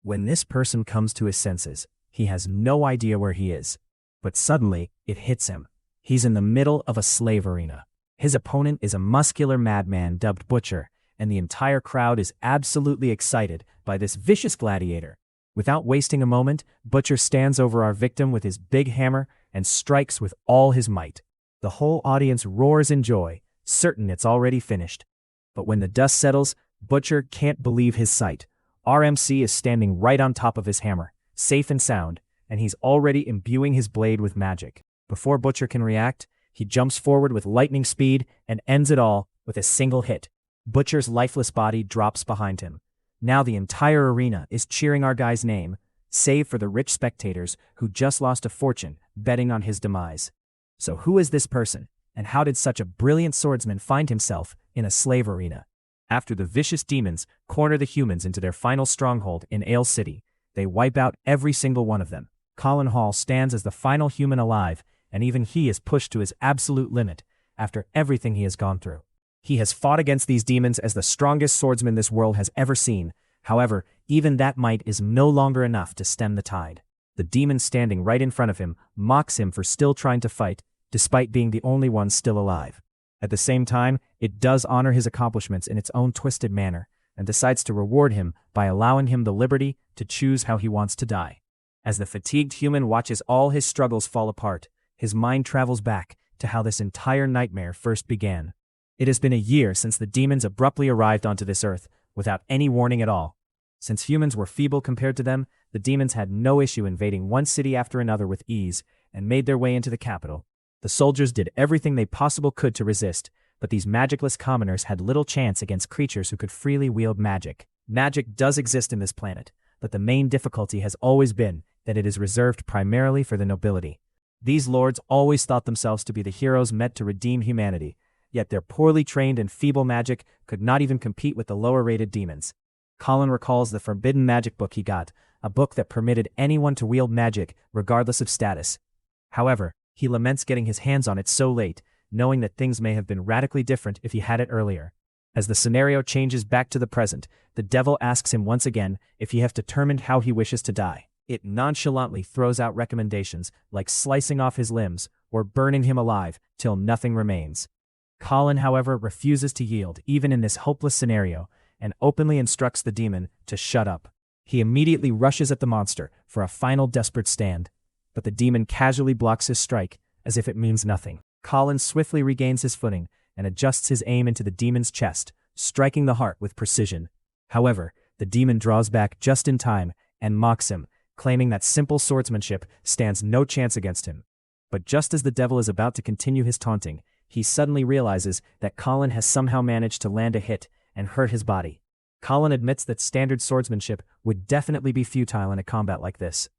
When this person comes to his senses, he has no idea where he is. But suddenly, it hits him. He's in the middle of a slave arena. His opponent is a muscular madman dubbed Butcher, and the entire crowd is absolutely excited by this vicious gladiator. Without wasting a moment, Butcher stands over our victim with his big hammer and strikes with all his might. The whole audience roars in joy, certain it's already finished. But when the dust settles, Butcher can't believe his sight. Our MC is standing right on top of his hammer, safe and sound, and he's already imbuing his blade with magic. Before Butcher can react, he jumps forward with lightning speed and ends it all with a single hit. Butcher's lifeless body drops behind him. Now the entire arena is cheering our guy's name, save for the rich spectators who just lost a fortune betting on his demise. So who is this person, and how did such a brilliant swordsman find himself in a slave arena? After the vicious demons corner the humans into their final stronghold in Ale City, they wipe out every single one of them. Colin Hall stands as the final human alive, and even he is pushed to his absolute limit after everything he has gone through. He has fought against these demons as the strongest swordsman this world has ever seen. However, even that might is no longer enough to stem the tide. The demon standing right in front of him mocks him for still trying to fight, despite being the only one still alive. At the same time, it does honor his accomplishments in its own twisted manner, and decides to reward him by allowing him the liberty to choose how he wants to die. As the fatigued human watches all his struggles fall apart, his mind travels back to how this entire nightmare first began. It has been a year since the demons abruptly arrived onto this earth, without any warning at all. Since humans were feeble compared to them, the demons had no issue invading one city after another with ease, and made their way into the capital. The soldiers did everything they possibly could to resist, but these magicless commoners had little chance against creatures who could freely wield magic. Magic does exist in this planet, but the main difficulty has always been that it is reserved primarily for the nobility. These lords always thought themselves to be the heroes meant to redeem humanity, yet their poorly trained and feeble magic could not even compete with the lower-rated demons. Colin recalls the forbidden magic book he got, a book that permitted anyone to wield magic regardless of status. However, he laments getting his hands on it so late, knowing that things may have been radically different if he had it earlier. As the scenario changes back to the present, the devil asks him once again if he has determined how he wishes to die. It nonchalantly throws out recommendations like slicing off his limbs or burning him alive till nothing remains. Colin, however, refuses to yield even in this hopeless scenario and openly instructs the demon to shut up. He immediately rushes at the monster for a final desperate stand, but the demon casually blocks his strike as if it means nothing. Colin swiftly regains his footing and adjusts his aim into the demon's chest, striking the heart with precision. However, the demon draws back just in time and mocks him, claiming that simple swordsmanship stands no chance against him. But just as the devil is about to continue his taunting, he suddenly realizes that Colin has somehow managed to land a hit and hurt his body. Colin admits that standard swordsmanship would definitely be futile in a combat like this.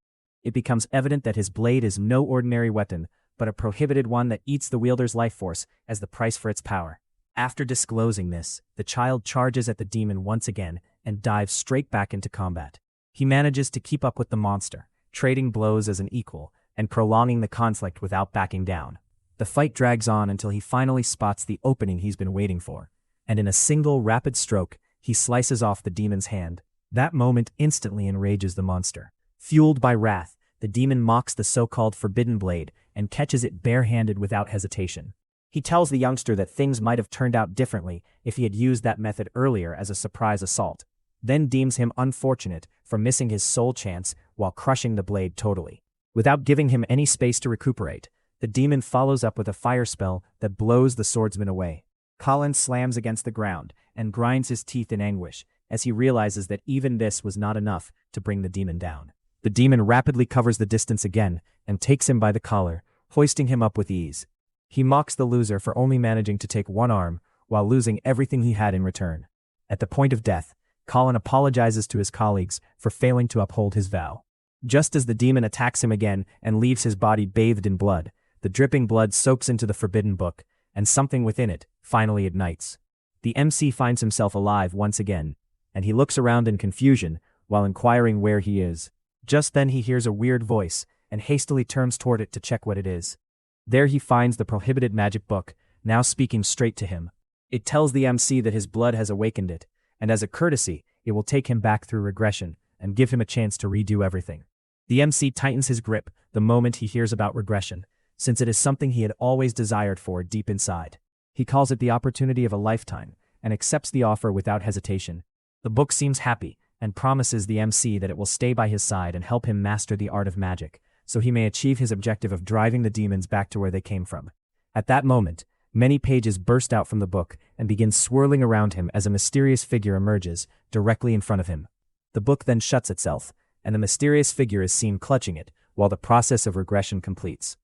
It becomes evident that his blade is no ordinary weapon, but a prohibited one that eats the wielder's life force as the price for its power. After disclosing this, the child charges at the demon once again and dives straight back into combat. He manages to keep up with the monster, trading blows as an equal and prolonging the conflict without backing down. The fight drags on until he finally spots the opening he's been waiting for, and in a single rapid stroke, he slices off the demon's hand. That moment instantly enrages the monster. Fueled by wrath, the demon mocks the so-called forbidden blade and catches it barehanded without hesitation. He tells the youngster that things might have turned out differently if he had used that method earlier as a surprise assault, then deems him unfortunate for missing his sole chance while crushing the blade totally. Without giving him any space to recuperate, the demon follows up with a fire spell that blows the swordsman away. Colin slams against the ground and grinds his teeth in anguish as he realizes that even this was not enough to bring the demon down. The demon rapidly covers the distance again and takes him by the collar, hoisting him up with ease. He mocks the loser for only managing to take one arm while losing everything he had in return. At the point of death, Colin apologizes to his colleagues for failing to uphold his vow. Just as the demon attacks him again and leaves his body bathed in blood, the dripping blood soaks into the forbidden book, and something within it finally ignites. The MC finds himself alive once again, and he looks around in confusion while inquiring where he is. Just then he hears a weird voice and hastily turns toward it to check what it is. There he finds the prohibited magic book, now speaking straight to him. It tells the MC that his blood has awakened it, and as a courtesy, it will take him back through regression, and give him a chance to redo everything. The MC tightens his grip the moment he hears about regression, since it is something he had always desired for deep inside. He calls it the opportunity of a lifetime, and accepts the offer without hesitation. The book seems happy, and promises the MC that it will stay by his side and help him master the art of magic, so he may achieve his objective of driving the demons back to where they came from. At that moment, many pages burst out from the book and begin swirling around him as a mysterious figure emerges directly in front of him. The book then shuts itself, and the mysterious figure is seen clutching it, while the process of regression completes.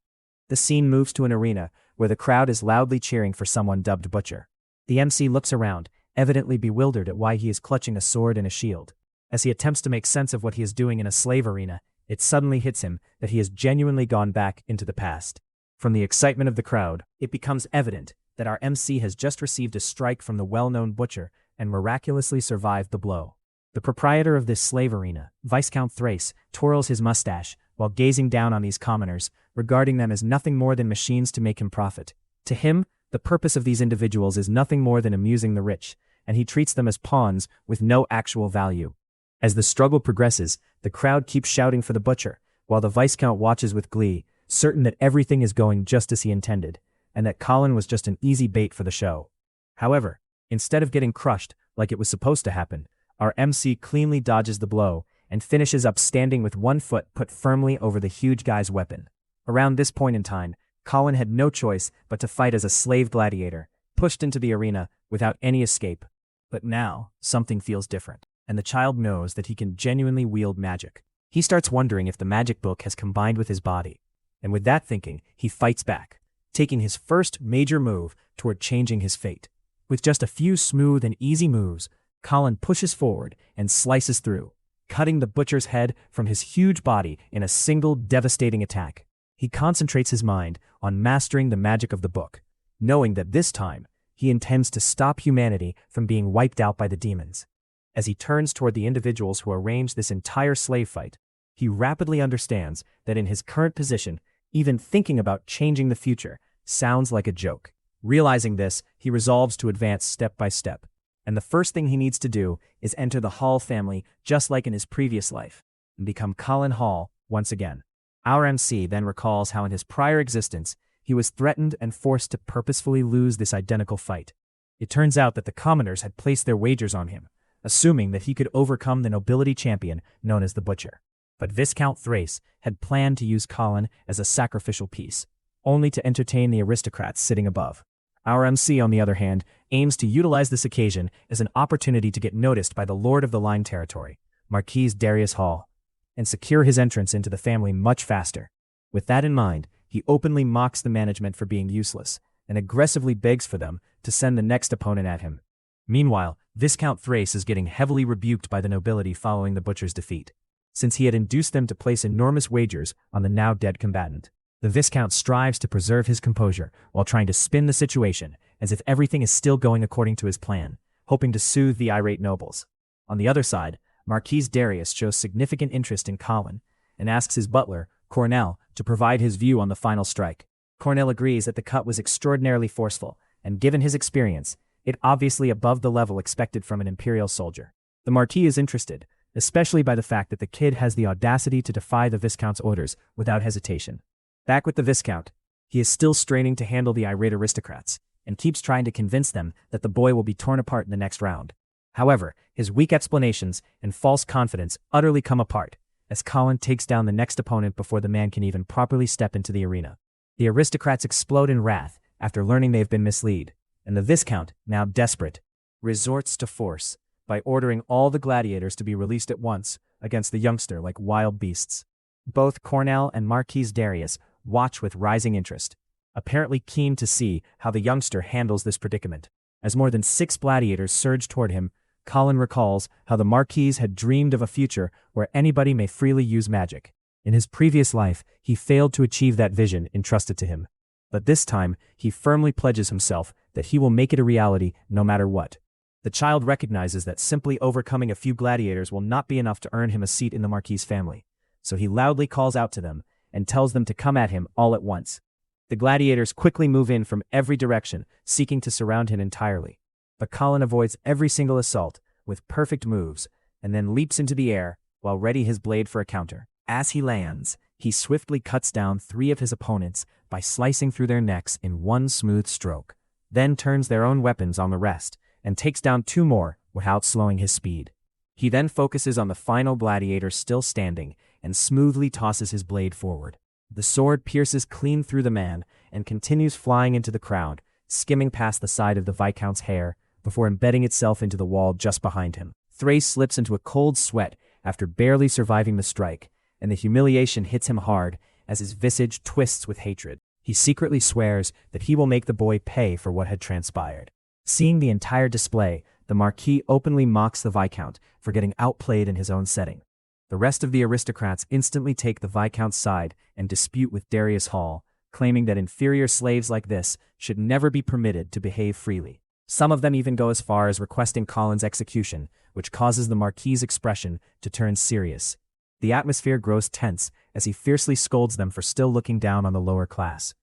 The scene moves to an arena, where the crowd is loudly cheering for someone dubbed Butcher. The MC looks around, evidently bewildered at why he is clutching a sword and a shield. As he attempts to make sense of what he is doing in a slave arena, it suddenly hits him that he has genuinely gone back into the past. From the excitement of the crowd, it becomes evident that our MC has just received a strike from the well-known Butcher and miraculously survived the blow. The proprietor of this slave arena, Viscount Thrace, twirls his mustache while gazing down on these commoners, regarding them as nothing more than machines to make him profit. To him, the purpose of these individuals is nothing more than amusing the rich, and he treats them as pawns with no actual value. As the struggle progresses, the crowd keeps shouting for the Butcher, while the Viscount watches with glee, certain that everything is going just as he intended, and that Colin was just an easy bait for the show. However, instead of getting crushed like it was supposed to happen, our MC cleanly dodges the blow and finishes up standing with one foot put firmly over the huge guy's weapon. Around this point in time, Colin had no choice but to fight as a slave gladiator, pushed into the arena without any escape. But now, something feels different, and the child knows that he can genuinely wield magic. He starts wondering if the magic book has combined with his body, and with that thinking, he fights back, taking his first major move toward changing his fate. With just a few smooth and easy moves, Colin pushes forward and slices through, cutting the Butcher's head from his huge body in a single devastating attack. He concentrates his mind on mastering the magic of the book, knowing that this time, he intends to stop humanity from being wiped out by the demons. As he turns toward the individuals who arranged this entire slave fight, he rapidly understands that in his current position, even thinking about changing the future sounds like a joke. Realizing this, he resolves to advance step by step, and the first thing he needs to do is enter the Hall family just like in his previous life, and become Colin Hall once again. Our MC then recalls how in his prior existence, he was threatened and forced to purposefully lose this identical fight. It turns out that the commoners had placed their wagers on him, assuming that he could overcome the nobility champion known as the Butcher. But Viscount Thrace had planned to use Colin as a sacrificial piece, only to entertain the aristocrats sitting above. Our MC, on the other hand, aims to utilize this occasion as an opportunity to get noticed by the Lord of the Line territory, Marquis Darius Hall, and secure his entrance into the family much faster. With that in mind, he openly mocks the management for being useless, and aggressively begs for them to send the next opponent at him. Meanwhile, Viscount Thrace is getting heavily rebuked by the nobility following the Butcher's defeat, since he had induced them to place enormous wagers on the now-dead combatant. The Viscount strives to preserve his composure while trying to spin the situation as if everything is still going according to his plan, hoping to soothe the irate nobles. On the other side, Marquis Darius shows significant interest in Colin and asks his butler, Cornell, to provide his view on the final strike. Cornell agrees that the cut was extraordinarily forceful, and given his experience, it obviously above the level expected from an imperial soldier. The Marquis is interested, especially by the fact that the kid has the audacity to defy the Viscount's orders without hesitation. Back with the Viscount, he is still straining to handle the irate aristocrats, and keeps trying to convince them that the boy will be torn apart in the next round. However, his weak explanations and false confidence utterly come apart, as Colin takes down the next opponent before the man can even properly step into the arena. The aristocrats explode in wrath after learning they have been misled, and the Viscount, now desperate, resorts to force by ordering all the gladiators to be released at once against the youngster like wild beasts. Both Cornell and Marquis Darius watch with rising interest, apparently keen to see how the youngster handles this predicament. As more than 6 gladiators surge toward him, Colin recalls how the Marquis had dreamed of a future where anybody may freely use magic. In his previous life, he failed to achieve that vision entrusted to him. But this time, he firmly pledges himself that he will make it a reality no matter what. The child recognizes that simply overcoming a few gladiators will not be enough to earn him a seat in the Marquis' family, so he loudly calls out to them and tells them to come at him all at once. The gladiators quickly move in from every direction, seeking to surround him entirely. But Colin avoids every single assault with perfect moves, and then leaps into the air while ready his blade for a counter. As he lands, he swiftly cuts down 3 of his opponents by slicing through their necks in one smooth stroke, then turns their own weapons on the rest, and takes down 2 more without slowing his speed. He then focuses on the final gladiator still standing and smoothly tosses his blade forward. The sword pierces clean through the man and continues flying into the crowd, skimming past the side of the Viscount's hair before embedding itself into the wall just behind him. Thrace slips into a cold sweat after barely surviving the strike, and the humiliation hits him hard as his visage twists with hatred. He secretly swears that he will make the boy pay for what had transpired. Seeing the entire display, the Marquis openly mocks the Viscount for getting outplayed in his own setting. The rest of the aristocrats instantly take the Viscount's side and dispute with Darius Hall, claiming that inferior slaves like this should never be permitted to behave freely. Some of them even go as far as requesting Colin's execution, which causes the Marquis's expression to turn serious. The atmosphere grows tense as he fiercely scolds them for still looking down on the lower class.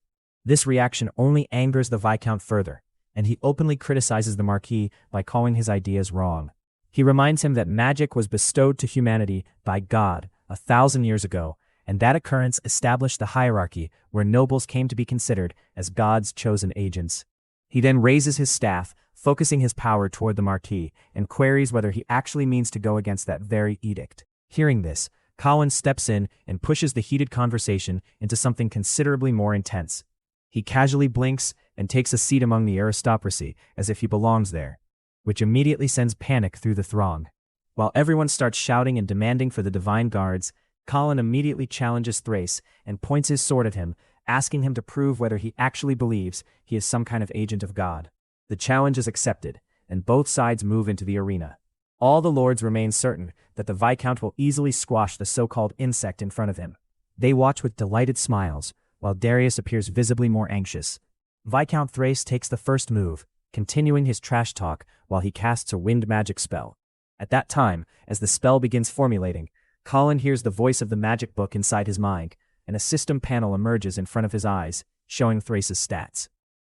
This reaction only angers the Viscount further, and he openly criticizes the Marquis by calling his ideas wrong. He reminds him that magic was bestowed to humanity by God 1,000 years ago, and that occurrence established the hierarchy where nobles came to be considered as God's chosen agents. He then raises his staff, focusing his power toward the Marquis, and queries whether he actually means to go against that very edict. Hearing this, Colin steps in and pushes the heated conversation into something considerably more intense. He casually blinks and takes a seat among the aristocracy as if he belongs there, which immediately sends panic through the throng. While everyone starts shouting and demanding for the divine guards, Colin immediately challenges Thrace and points his sword at him, asking him to prove whether he actually believes he is some kind of agent of God. The challenge is accepted, and both sides move into the arena. All the lords remain certain that the Viscount will easily squash the so-called insect in front of him. They watch with delighted smiles, while Darius appears visibly more anxious. Viscount Thrace takes the first move, continuing his trash talk while he casts a wind magic spell. At that time, as the spell begins formulating, Colin hears the voice of the magic book inside his mind, and a system panel emerges in front of his eyes, showing Thrace's stats.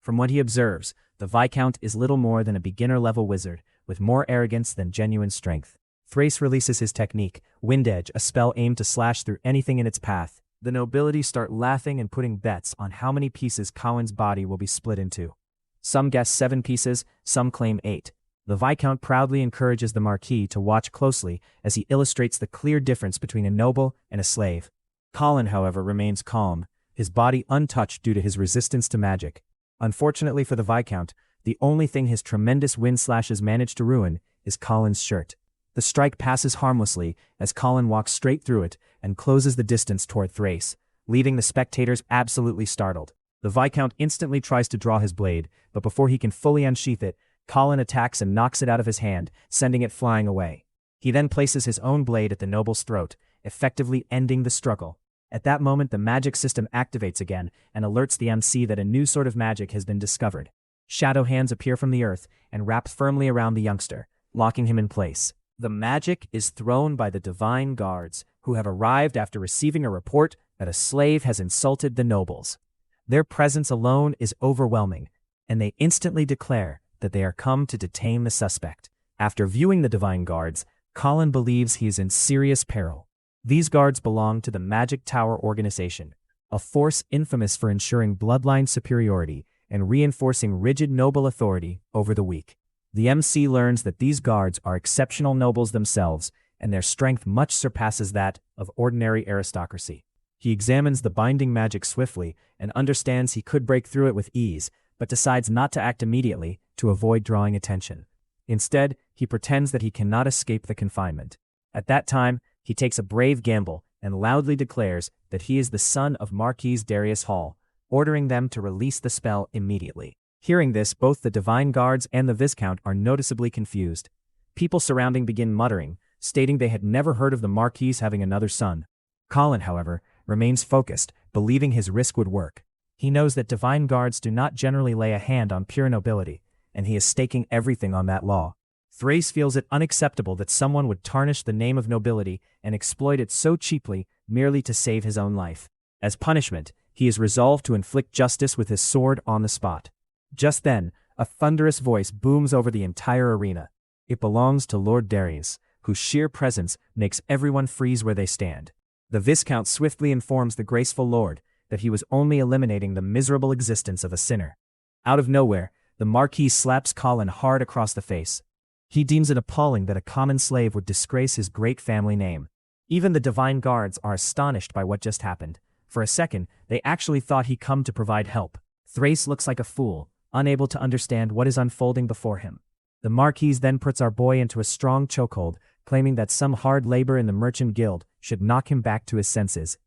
From what he observes, the Viscount is little more than a beginner-level wizard, with more arrogance than genuine strength. Thrace releases his technique, Wind Edge, a spell aimed to slash through anything in its path. The nobility start laughing and putting bets on how many pieces Colin's body will be split into. Some guess 7 pieces, some claim 8. The Viscount proudly encourages the Marquis to watch closely as he illustrates the clear difference between a noble and a slave. Colin, however, remains calm, his body untouched due to his resistance to magic. Unfortunately for the Viscount, the only thing his tremendous wind slashes manage to ruin is Colin's shirt. The strike passes harmlessly as Colin walks straight through it and closes the distance toward Thrace, leaving the spectators absolutely startled. The Viscount instantly tries to draw his blade, but before he can fully unsheath it, Colin attacks and knocks it out of his hand, sending it flying away. He then places his own blade at the noble's throat, effectively ending the struggle. At that moment, the magic system activates again and alerts the MC that a new sort of magic has been discovered. Shadow hands appear from the earth and wrap firmly around the youngster, locking him in place. The magic is thrown by the divine guards, who have arrived after receiving a report that a slave has insulted the nobles. Their presence alone is overwhelming, and they instantly declare that they are come to detain the suspect. After viewing the divine guards, Colin believes he is in serious peril. These guards belong to the Magic Tower organization, a force infamous for ensuring bloodline superiority and reinforcing rigid noble authority over the weak. The MC learns that these guards are exceptional nobles themselves, and their strength much surpasses that of ordinary aristocracy. He examines the binding magic swiftly and understands he could break through it with ease, but decides not to act immediately to avoid drawing attention. Instead, he pretends that he cannot escape the confinement. At that time, he takes a brave gamble and loudly declares that he is the son of Marquis Darius Hall, ordering them to release the spell immediately. Hearing this, both the divine guards and the Viscount are noticeably confused. People surrounding begin muttering, stating they had never heard of the Marquis having another son. Colin, however, remains focused, believing his risk would work. He knows that divine guards do not generally lay a hand on pure nobility, and he is staking everything on that law. Thrace feels it unacceptable that someone would tarnish the name of nobility and exploit it so cheaply merely to save his own life. As punishment, he is resolved to inflict justice with his sword on the spot. Just then, a thunderous voice booms over the entire arena. It belongs to Lord Darius, whose sheer presence makes everyone freeze where they stand. The Viscount swiftly informs the graceful lord that he was only eliminating the miserable existence of a sinner. Out of nowhere, the Marquis slaps Colin hard across the face. He deems it appalling that a common slave would disgrace his great family name. Even the divine guards are astonished by what just happened. For a second, they actually thought he'd come to provide help. Thrace looks like a fool, unable to understand what is unfolding before him. The Marquis then puts our boy into a strong chokehold, claiming that some hard labor in the merchant guild should knock him back to his senses.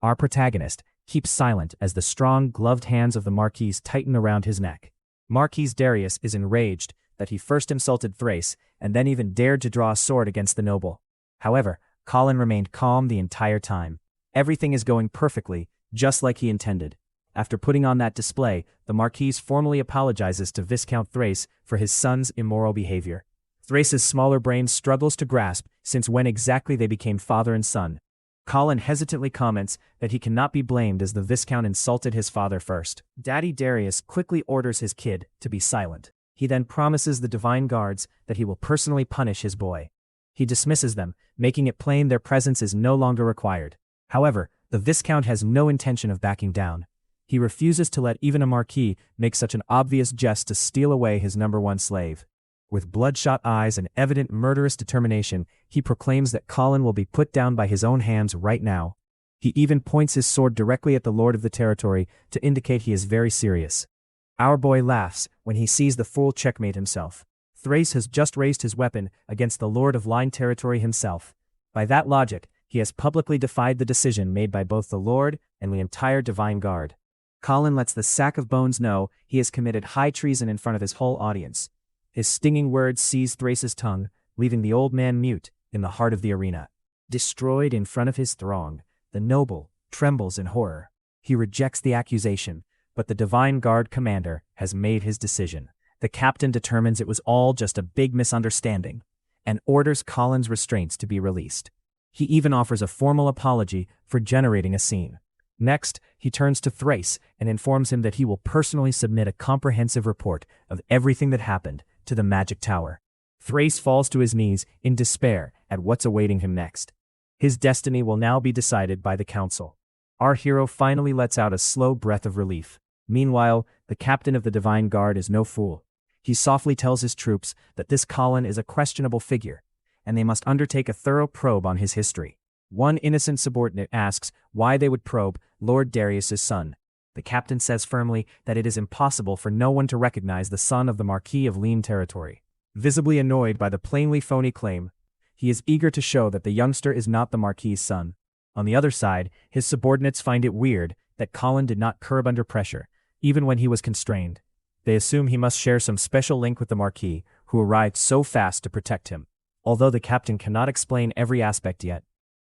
Our protagonist keeps silent as the strong, gloved hands of the Marquis tighten around his neck. Marquis Darius is enraged that he first insulted Thrace and then even dared to draw a sword against the noble. However, Colin remained calm the entire time. Everything is going perfectly, just like he intended. After putting on that display, the Marquis formally apologizes to Viscount Thrace for his son's immoral behavior. Thrace's smaller brain struggles to grasp since when exactly they became father and son. Colin hesitantly comments that he cannot be blamed as the Viscount insulted his father first. Daddy Darius quickly orders his kid to be silent. He then promises the Divine Guards that he will personally punish his boy. He dismisses them, making it plain their presence is no longer required. However, the Viscount has no intention of backing down. He refuses to let even a Marquis make such an obvious jest to steal away his #1 slave. With bloodshot eyes and evident murderous determination, he proclaims that Colin will be put down by his own hands right now. He even points his sword directly at the lord of the territory to indicate he is very serious. Our boy laughs when he sees the fool checkmate himself. Thrace has just raised his weapon against the lord of Line territory himself. By that logic, he has publicly defied the decision made by both the lord and the entire Divine Guard. Colin lets the sack of bones know he has committed high treason in front of his whole audience. His stinging words seize Thrace's tongue, leaving the old man mute in the heart of the arena. Destroyed in front of his throng, the noble trembles in horror. He rejects the accusation, but the Divine Guard commander has made his decision. The captain determines it was all just a big misunderstanding, and orders Colin's restraints to be released. He even offers a formal apology for generating a scene. Next, he turns to Thrace and informs him that he will personally submit a comprehensive report of everything that happened to the Magic Tower. Thrace falls to his knees in despair at what's awaiting him next. His destiny will now be decided by the council. Our hero finally lets out a slow breath of relief. Meanwhile, the captain of the Divine Guard is no fool. He softly tells his troops that this Colin is a questionable figure, and they must undertake a thorough probe on his history. One innocent subordinate asks why they would probe Lord Darius's son. The captain says firmly that it is impossible for no one to recognize the son of the Marquis of Lean territory. Visibly annoyed by the plainly phony claim, he is eager to show that the youngster is not the Marquis's son. On the other side, his subordinates find it weird that Colin did not curb under pressure, even when he was constrained. They assume he must share some special link with the Marquis, who arrived so fast to protect him. Although the captain cannot explain every aspect yet,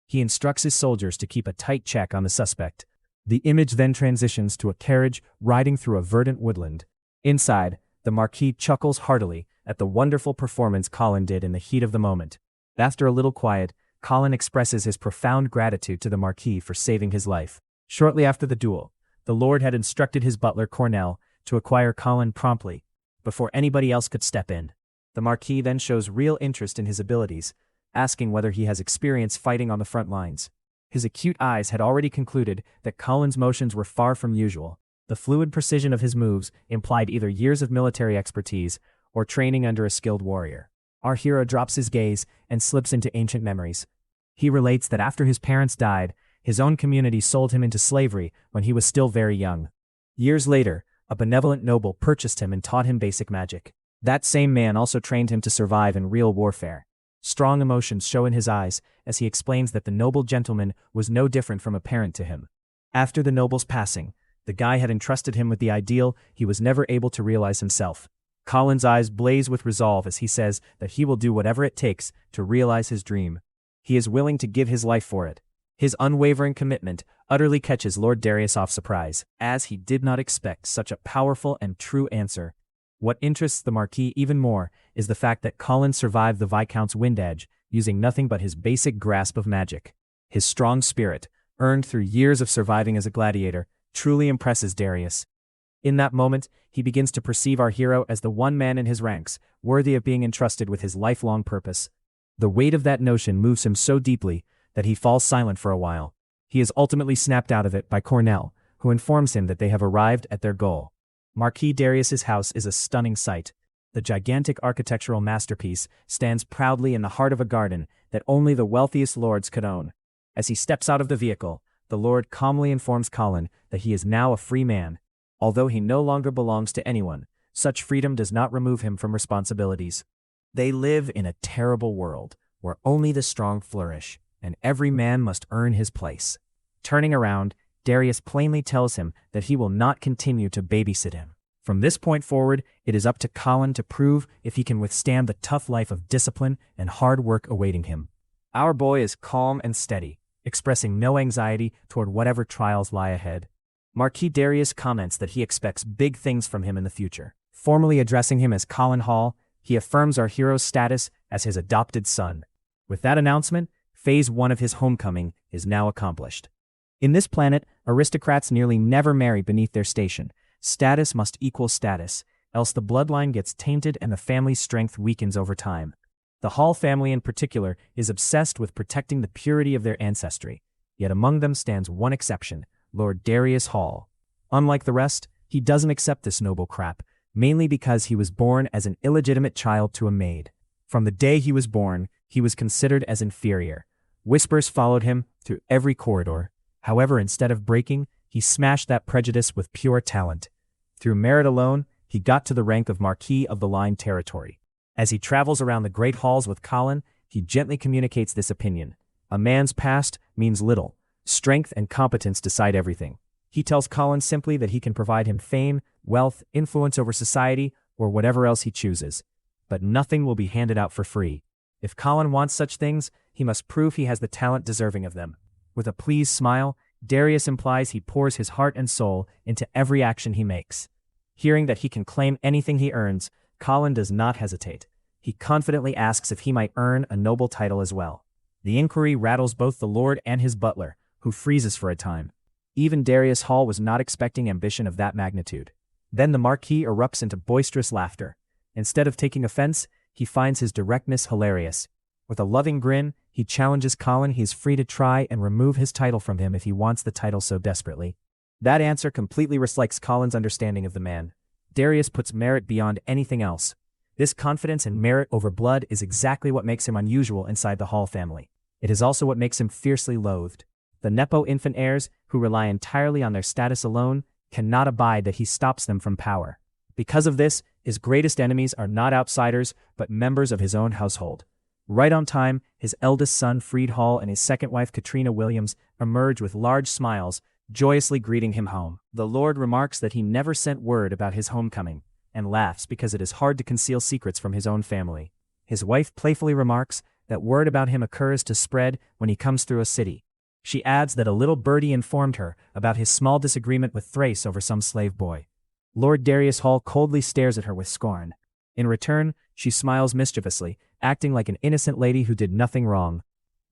he instructs his soldiers to keep a tight check on the suspect. The image then transitions to a carriage riding through a verdant woodland. Inside, the Marquis chuckles heartily at the wonderful performance Colin did in the heat of the moment. After a little quiet, Colin expresses his profound gratitude to the Marquis for saving his life. Shortly after the duel, the Lord had instructed his butler Cornell to acquire Colin promptly, before anybody else could step in. The Marquis then shows real interest in his abilities, asking whether he has experience fighting on the front lines. His acute eyes had already concluded that Colin's motions were far from usual. The fluid precision of his moves implied either years of military expertise or training under a skilled warrior. Our hero drops his gaze and slips into ancient memories. He relates that after his parents died, his own community sold him into slavery when he was still very young. Years later, a benevolent noble purchased him and taught him basic magic. That same man also trained him to survive in real warfare. Strong emotions show in his eyes as he explains that the noble gentleman was no different from a parent to him. After the noble's passing, the guy had entrusted him with the ideal he was never able to realize himself. Colin's eyes blaze with resolve as he says that he will do whatever it takes to realize his dream. He is willing to give his life for it. His unwavering commitment utterly catches Lord Darius off surprise, as he did not expect such a powerful and true answer. What interests the Marquis even more is the fact that Colin survived the Viscount's wind edge using nothing but his basic grasp of magic. His strong spirit, earned through years of surviving as a gladiator, truly impresses Darius. In that moment, he begins to perceive our hero as the one man in his ranks, worthy of being entrusted with his lifelong purpose. The weight of that notion moves him so deeply that he falls silent for a while. He is ultimately snapped out of it by Cornell, who informs him that they have arrived at their goal. Marquis Darius's house is a stunning sight. The gigantic architectural masterpiece stands proudly in the heart of a garden that only the wealthiest lords could own. As he steps out of the vehicle, the lord calmly informs Colin that he is now a free man. Although he no longer belongs to anyone, such freedom does not remove him from responsibilities. They live in a terrible world, where only the strong flourish, and every man must earn his place. Turning around, Darius plainly tells him that he will not continue to babysit him. From this point forward, it is up to Colin to prove if he can withstand the tough life of discipline and hard work awaiting him. Our boy is calm and steady, expressing no anxiety toward whatever trials lie ahead. Marquis Darius comments that he expects big things from him in the future. Formally addressing him as Colin Hall, he affirms our hero's status as his adopted son. With that announcement, Phase 1 of his homecoming is now accomplished. In this planet, aristocrats nearly never marry beneath their station. Status must equal status, else the bloodline gets tainted and the family's strength weakens over time. The Hall family in particular is obsessed with protecting the purity of their ancestry. Yet among them stands one exception, Lord Darius Hall. Unlike the rest, he doesn't accept this noble crap, mainly because he was born as an illegitimate child to a maid. From the day he was born, he was considered as inferior. Whispers followed him through every corridor. However, instead of breaking, he smashed that prejudice with pure talent. Through merit alone, he got to the rank of Marquis of the Line territory. As he travels around the great halls with Colin, he gently communicates this opinion. A man's past means little. Strength and competence decide everything. He tells Colin simply that he can provide him fame, wealth, influence over society, or whatever else he chooses. But nothing will be handed out for free. If Colin wants such things, he must prove he has the talent deserving of them. With a pleased smile, Darius implies he pours his heart and soul into every action he makes. Hearing that he can claim anything he earns, Colin does not hesitate. He confidently asks if he might earn a noble title as well. The inquiry rattles both the lord and his butler, who freezes for a time. Even Darius Hall was not expecting ambition of that magnitude. Then the Marquis erupts into boisterous laughter. Instead of taking offense, he finds his directness hilarious. With a loving grin, he challenges Colin he is free to try and remove his title from him if he wants the title so desperately. That answer completely reflects Colin's understanding of the man. Darius puts merit beyond anything else. This confidence in merit over blood is exactly what makes him unusual inside the Hall family. It is also what makes him fiercely loathed. The Nepo infant heirs, who rely entirely on their status alone, cannot abide that he stops them from power. Because of this, his greatest enemies are not outsiders, but members of his own household. Right on time, his eldest son Freed Hall and his second wife Katrina Williams emerge with large smiles, joyously greeting him home. The Lord remarks that he never sent word about his homecoming, and laughs because it is hard to conceal secrets from his own family. His wife playfully remarks that word about him occurs to spread when he comes through a city. She adds that a little birdie informed her about his small disagreement with Thrace over some slave boy. Lord Darius Hall coldly stares at her with scorn. In return, she smiles mischievously, acting like an innocent lady who did nothing wrong.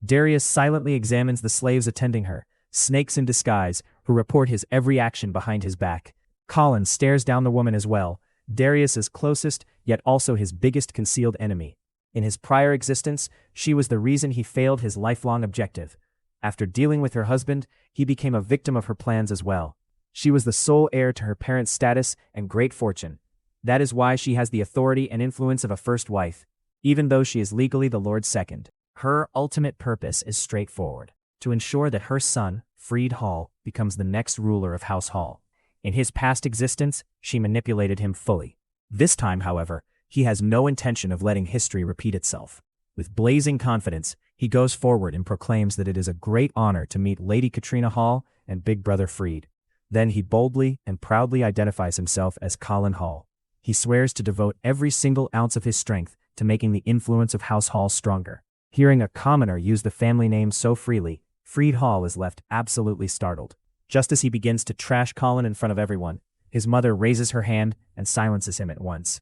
Darius silently examines the slaves attending her, snakes in disguise, who report his every action behind his back. Colin stares down the woman as well, Darius's closest, yet also his biggest concealed enemy. In his prior existence, she was the reason he failed his lifelong objective. After dealing with her husband, he became a victim of her plans as well. She was the sole heir to her parents' status and great fortune. That is why she has the authority and influence of a first wife, even though she is legally the Lord's second. Her ultimate purpose is straightforward: to ensure that her son, Freed Hall, becomes the next ruler of House Hall. In his past existence, she manipulated him fully. This time, however, he has no intention of letting history repeat itself. With blazing confidence, he goes forward and proclaims that it is a great honor to meet Lady Katrina Hall and Big Brother Freed. Then he boldly and proudly identifies himself as Colin Hall. He swears to devote every single ounce of his strength to making the influence of House Hall stronger. Hearing a commoner use the family name so freely, Freed Hall is left absolutely startled. Just as he begins to trash Colin in front of everyone, his mother raises her hand and silences him at once.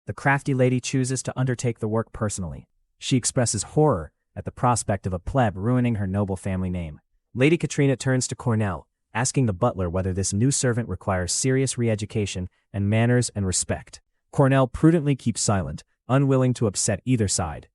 The crafty lady chooses to undertake the work personally. She expresses horror at the prospect of a pleb ruining her noble family name. Lady Katrina turns to Cornell, asking the butler whether this new servant requires serious re-education and manners and respect. Cornell prudently keeps silent, unwilling to upset either side.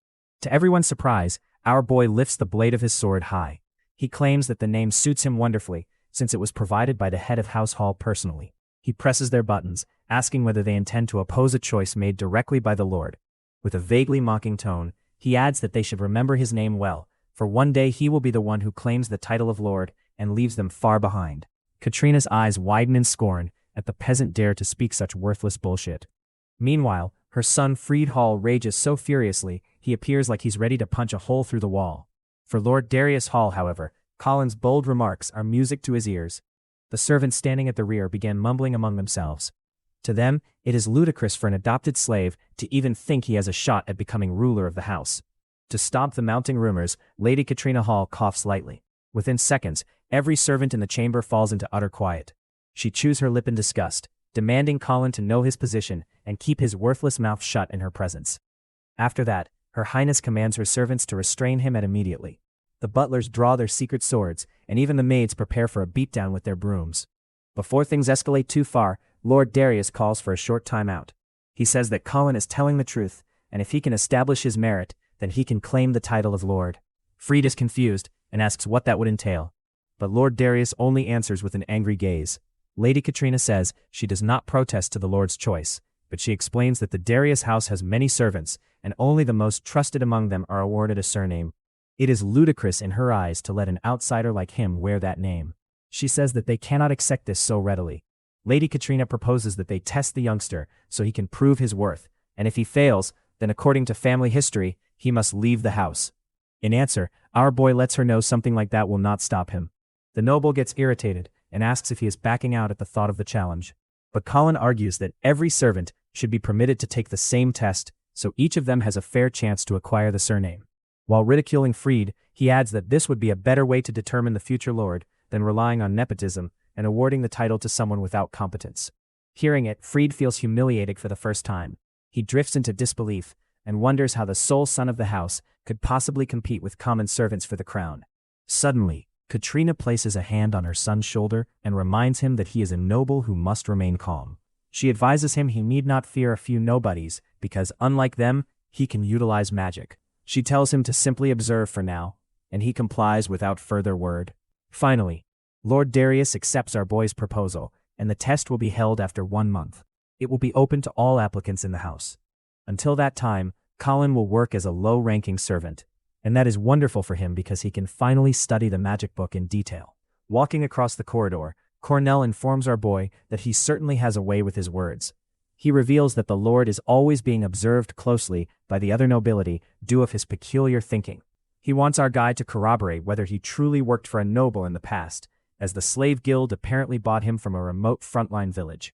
To everyone's surprise, our boy lifts the blade of his sword high. He claims that the name suits him wonderfully, since it was provided by the head of household personally. He presses their buttons, asking whether they intend to oppose a choice made directly by the Lord. With a vaguely mocking tone, he adds that they should remember his name well, for one day he will be the one who claims the title of Lord and leaves them far behind. Katrina's eyes widen in scorn at the peasant dare to speak such worthless bullshit. Meanwhile, her son Fried Hall rages so furiously, he appears like he's ready to punch a hole through the wall. For Lord Darius Hall, however, Colin's bold remarks are music to his ears. The servants standing at the rear began mumbling among themselves. To them, it is ludicrous for an adopted slave to even think he has a shot at becoming ruler of the house. To stop the mounting rumors, Lady Katrina Hall coughs lightly. Within seconds, every servant in the chamber falls into utter quiet. She chews her lip in disgust, demanding Colin to know his position and keep his worthless mouth shut in her presence. After that, Her Highness commands her servants to restrain him immediately. The butlers draw their secret swords, and even the maids prepare for a beatdown with their brooms. Before things escalate too far, Lord Darius calls for a short time out. He says that Colin is telling the truth, and if he can establish his merit, then he can claim the title of Lord. Fried is confused, and asks what that would entail. But Lord Darius only answers with an angry gaze. Lady Katrina says she does not protest to the Lord's choice, but she explains that the Darius house has many servants, and only the most trusted among them are awarded a surname. It is ludicrous in her eyes to let an outsider like him wear that name. She says that they cannot accept this so readily. Lady Katrina proposes that they test the youngster so he can prove his worth, and if he fails, then according to family history, he must leave the house. In answer, our boy lets her know something like that will not stop him. The noble gets irritated and asks if he is backing out at the thought of the challenge. But Colin argues that every servant should be permitted to take the same test, so each of them has a fair chance to acquire the surname. While ridiculing Fried, he adds that this would be a better way to determine the future lord than relying on nepotism and awarding the title to someone without competence. Hearing it, Fried feels humiliated for the first time. He drifts into disbelief and wonders how the sole son of the house could possibly compete with common servants for the crown. Suddenly, Katrina places a hand on her son's shoulder and reminds him that he is a noble who must remain calm. She advises him he need not fear a few nobodies because, unlike them, he can utilize magic. She tells him to simply observe for now, and he complies without further word. Finally, Lord Darius accepts our boy's proposal, and the test will be held after 1 month. It will be open to all applicants in the house. Until that time, Colin will work as a low-ranking servant, and that is wonderful for him because he can finally study the magic book in detail. Walking across the corridor, Cornell informs our boy that he certainly has a way with his words. He reveals that the Lord is always being observed closely by the other nobility due of his peculiar thinking. He wants our guide to corroborate whether he truly worked for a noble in the past, as the slave guild apparently bought him from a remote frontline village.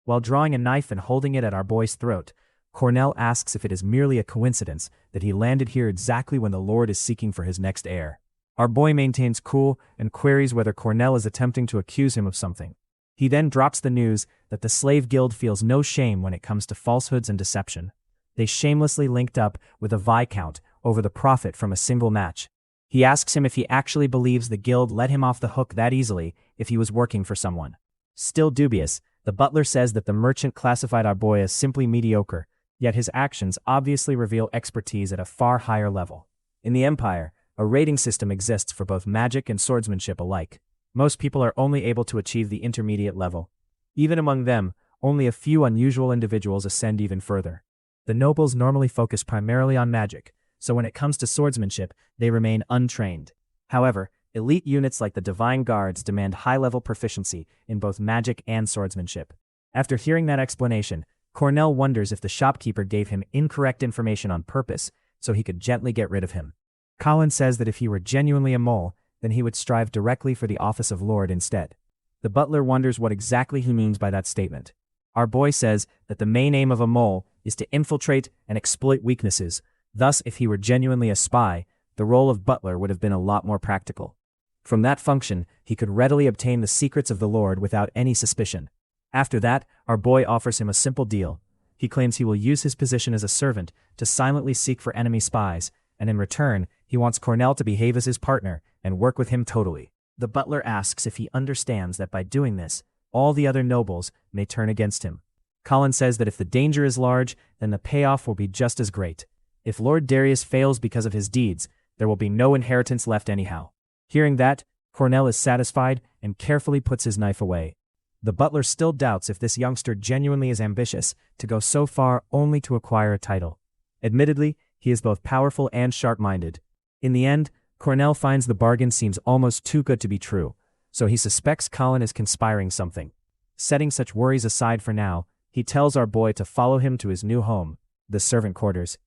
While drawing a knife and holding it at our boy's throat, Cornell asks if it is merely a coincidence that he landed here exactly when the Lord is seeking for his next heir. Our boy maintains cool and queries whether Cornell is attempting to accuse him of something. He then drops the news that the slave guild feels no shame when it comes to falsehoods and deception. They shamelessly linked up with a viscount over the profit from a single match. He asks him if he actually believes the guild let him off the hook that easily if he was working for someone. Still dubious, the butler says that the merchant classified our boy as simply mediocre, yet his actions obviously reveal expertise at a far higher level. In the Empire, a rating system exists for both magic and swordsmanship alike. Most people are only able to achieve the intermediate level. Even among them, only a few unusual individuals ascend even further. The nobles normally focus primarily on magic, so when it comes to swordsmanship, they remain untrained. However, elite units like the Divine Guards demand high-level proficiency in both magic and swordsmanship. After hearing that explanation, Cornell wonders if the shopkeeper gave him incorrect information on purpose so he could gently get rid of him. Colin says that if he were genuinely a mole, then he would strive directly for the office of Lord instead. The butler wonders what exactly he means by that statement. Our boy says that the main aim of a mole is to infiltrate and exploit weaknesses. Thus, if he were genuinely a spy, the role of butler would have been a lot more practical. From that function, he could readily obtain the secrets of the Lord without any suspicion. After that, our boy offers him a simple deal. He claims he will use his position as a servant to silently seek for enemy spies, and in return, he wants Cornell to behave as his partner and work with him totally. The butler asks if he understands that by doing this, all the other nobles may turn against him. Colin says that if the danger is large, then the payoff will be just as great. If Lord Darius fails because of his deeds, there will be no inheritance left anyhow. Hearing that, Cornell is satisfied and carefully puts his knife away. The butler still doubts if this youngster genuinely is ambitious to go so far only to acquire a title. Admittedly, he is both powerful and sharp-minded. In the end, Cornell finds the bargain seems almost too good to be true, so he suspects Colin is conspiring something. Setting such worries aside for now, he tells our boy to follow him to his new home, the servant quarters.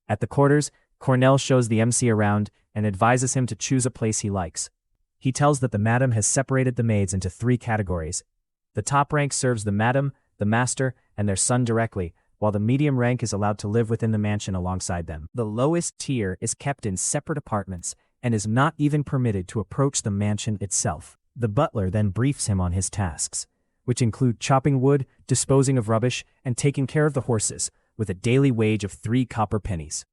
At the quarters, Cornell shows the MC around and advises him to choose a place he likes. He tells that the madam has separated the maids into 3 categories. The top rank serves the madam, the master, and their son directly, while the medium rank is allowed to live within the mansion alongside them. The lowest tier is kept in separate apartments and is not even permitted to approach the mansion itself. The butler then briefs him on his tasks, which include chopping wood, disposing of rubbish, and taking care of the horses, with a daily wage of 3 copper pennies.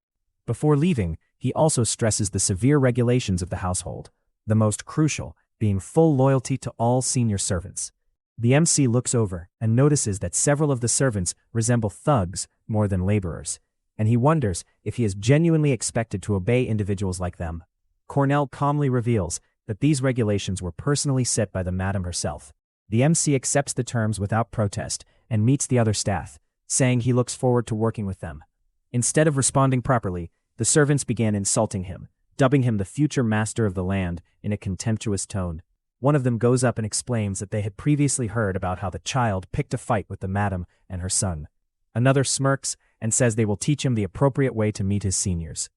Before leaving, he also stresses the severe regulations of the household, the most crucial being full loyalty to all senior servants. The MC looks over and notices that several of the servants resemble thugs more than laborers, and he wonders if he is genuinely expected to obey individuals like them. Cornell calmly reveals that these regulations were personally set by the madam herself. The MC accepts the terms without protest and meets the other staff, saying he looks forward to working with them. Instead of responding properly, the servants began insulting him, dubbing him the future master of the land in a contemptuous tone. One of them goes up and explains that they had previously heard about how the child picked a fight with the madam and her son. Another smirks and says they will teach him the appropriate way to meet his seniors.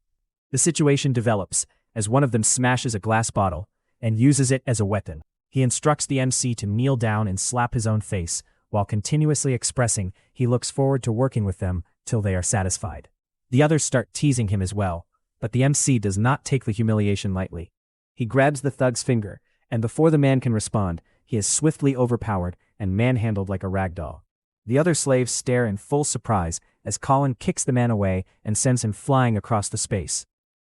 The situation develops as one of them smashes a glass bottle and uses it as a weapon. He instructs the MC to kneel down and slap his own face, while continuously expressing he looks forward to working with them till they are satisfied. The others start teasing him as well, but the MC does not take the humiliation lightly. He grabs the thug's finger, and before the man can respond, he is swiftly overpowered and manhandled like a ragdoll. The other slaves stare in full surprise as Colin kicks the man away and sends him flying across the space.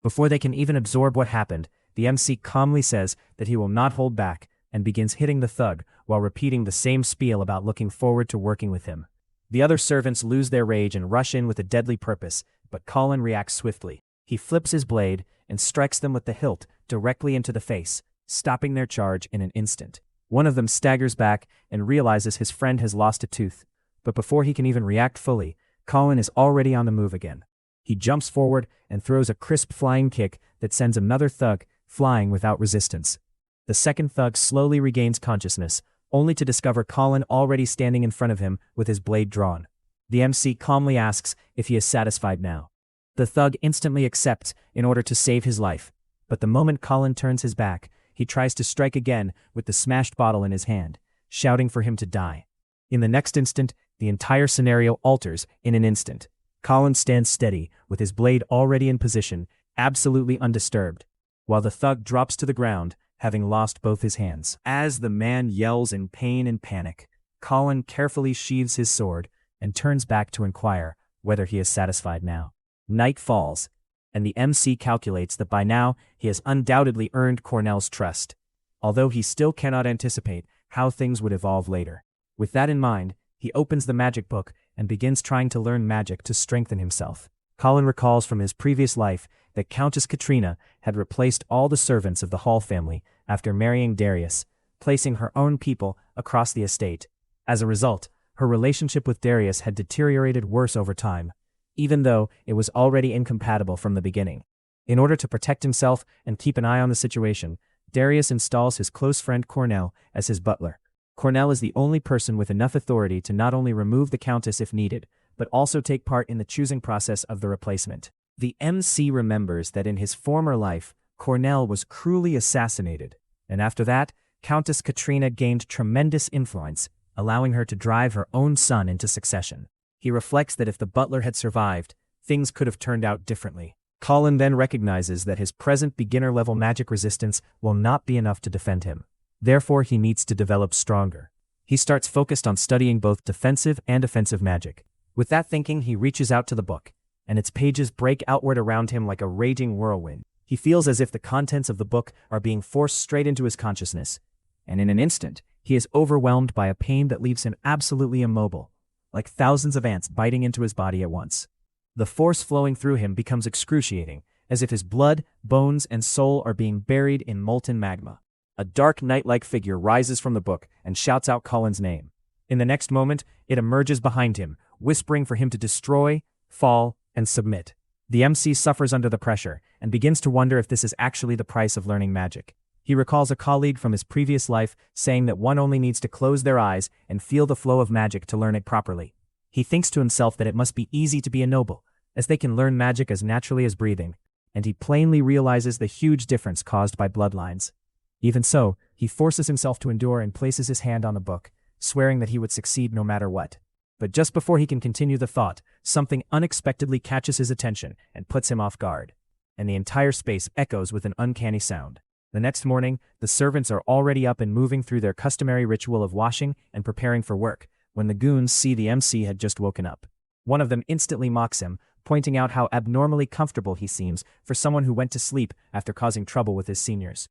Before they can even absorb what happened, the MC calmly says that he will not hold back and begins hitting the thug while repeating the same spiel about looking forward to working with him. The other servants lose their rage and rush in with a deadly purpose, but Colin reacts swiftly. He flips his blade and strikes them with the hilt directly into the face, stopping their charge in an instant. One of them staggers back and realizes his friend has lost a tooth, but before he can even react fully, Colin is already on the move again. He jumps forward and throws a crisp flying kick that sends another thug flying without resistance. The second thug slowly regains consciousness, only to discover Colin already standing in front of him with his blade drawn. The MC calmly asks if he is satisfied now. The thug instantly accepts in order to save his life, but the moment Colin turns his back, he tries to strike again with the smashed bottle in his hand, shouting for him to die. In the next instant, the entire scenario alters in an instant. Colin stands steady, with his blade already in position, absolutely undisturbed, while the thug drops to the ground, having lost both his hands. As the man yells in pain and panic, Colin carefully sheathes his sword and turns back to inquire whether he is satisfied now. Night falls, and the MC calculates that by now he has undoubtedly earned Cornell's trust, although he still cannot anticipate how things would evolve later. With that in mind, he opens the magic book and begins trying to learn magic to strengthen himself. Colin recalls from his previous life that Countess Katrina had replaced all the servants of the Hall family after marrying Darius, placing her own people across the estate. As a result, her relationship with Darius had deteriorated worse over time, even though it was already incompatible from the beginning. In order to protect himself and keep an eye on the situation, Darius installs his close friend Cornell as his butler. Cornell is the only person with enough authority to not only remove the Countess if needed, but also take part in the choosing process of the replacement. The MC remembers that in his former life, Cornell was cruelly assassinated, and after that, Countess Katrina gained tremendous influence, allowing her to drive her own son into succession. He reflects that if the butler had survived, things could have turned out differently. Colin then recognizes that his present beginner-level magic resistance will not be enough to defend him. Therefore, he needs to develop stronger. He starts focused on studying both defensive and offensive magic. With that thinking, he reaches out to the book, and its pages break outward around him like a raging whirlwind. He feels as if the contents of the book are being forced straight into his consciousness, and in an instant, he is overwhelmed by a pain that leaves him absolutely immobile, like thousands of ants biting into his body at once. The force flowing through him becomes excruciating, as if his blood, bones, and soul are being buried in molten magma. A dark knight-like figure rises from the book and shouts out Colin's name. In the next moment, it emerges behind him, whispering for him to destroy, fall, and submit. The MC suffers under the pressure and begins to wonder if this is actually the price of learning magic. He recalls a colleague from his previous life saying that one only needs to close their eyes and feel the flow of magic to learn it properly. He thinks to himself that it must be easy to be a noble, as they can learn magic as naturally as breathing, and he plainly realizes the huge difference caused by bloodlines. Even so, he forces himself to endure and places his hand on the book, swearing that he would succeed no matter what. But just before he can continue the thought, something unexpectedly catches his attention and puts him off guard. And the entire space echoes with an uncanny sound. The next morning, the servants are already up and moving through their customary ritual of washing and preparing for work, when the goons see the MC had just woken up. One of them instantly mocks him, pointing out how abnormally comfortable he seems for someone who went to sleep after causing trouble with his seniors.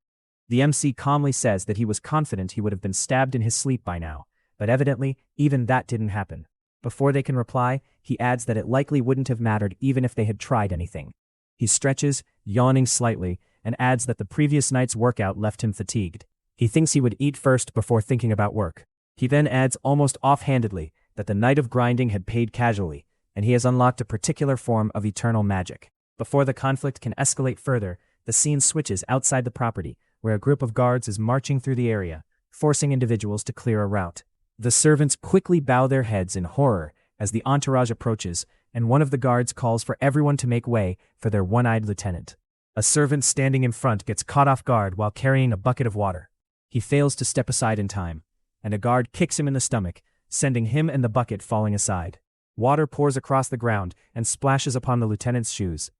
The MC calmly says that he was confident he would have been stabbed in his sleep by now, but evidently, even that didn't happen. Before they can reply, he adds that it likely wouldn't have mattered even if they had tried anything. He stretches, yawning slightly, and adds that the previous night's workout left him fatigued. He thinks he would eat first before thinking about work. He then adds almost offhandedly that the night of grinding had paid casually, and he has unlocked a particular form of eternal magic. Before the conflict can escalate further, the scene switches outside the property, where a group of guards is marching through the area, forcing individuals to clear a route. The servants quickly bow their heads in horror as the entourage approaches, and one of the guards calls for everyone to make way for their one-eyed lieutenant. A servant standing in front gets caught off guard while carrying a bucket of water. He fails to step aside in time, and a guard kicks him in the stomach, sending him and the bucket falling aside. Water pours across the ground and splashes upon the lieutenant's shoes.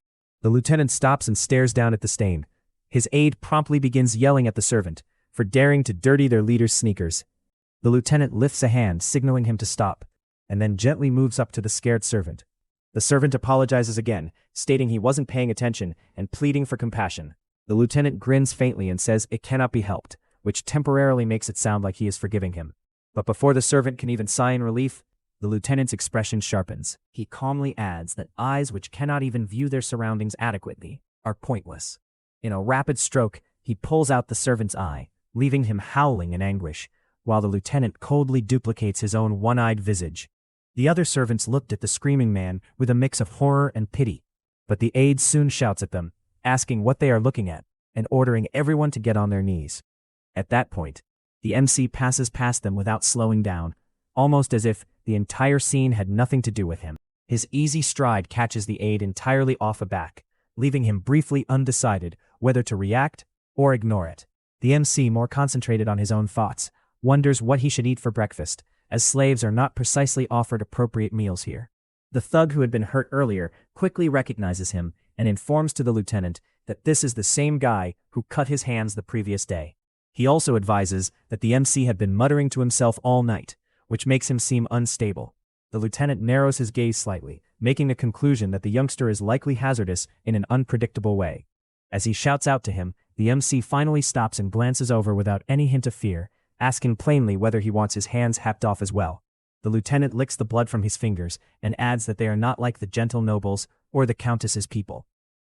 The lieutenant stops and stares down at the stain. His aide promptly begins yelling at the servant for daring to dirty their leader's sneakers. The lieutenant lifts a hand, signaling him to stop, and then gently moves up to the scared servant. The servant apologizes again, stating he wasn't paying attention and pleading for compassion. The lieutenant grins faintly and says it cannot be helped, which temporarily makes it sound like he is forgiving him. But before the servant can even sigh in relief, the lieutenant's expression sharpens. He calmly adds that eyes which cannot even view their surroundings adequately are pointless. In a rapid stroke, he pulls out the servant's eye, leaving him howling in anguish, while the lieutenant coldly duplicates his own one-eyed visage. The other servants looked at the screaming man with a mix of horror and pity, but the aide soon shouts at them, asking what they are looking at, and ordering everyone to get on their knees. At that point, the MC passes past them without slowing down, almost as if the entire scene had nothing to do with him. His easy stride catches the aide entirely off aback, leaving him briefly undecided whether to react or ignore it. The MC, more concentrated on his own thoughts, wonders what he should eat for breakfast, as slaves are not precisely offered appropriate meals here. The thug who had been hurt earlier quickly recognizes him and informs to the lieutenant that this is the same guy who cut his hands the previous day. He also advises that the MC had been muttering to himself all night, which makes him seem unstable. The lieutenant narrows his gaze slightly, making the conclusion that the youngster is likely hazardous in an unpredictable way. As he shouts out to him, the MC finally stops and glances over without any hint of fear, asking plainly whether he wants his hands hacked off as well. The lieutenant licks the blood from his fingers and adds that they are not like the gentle nobles or the countess's people.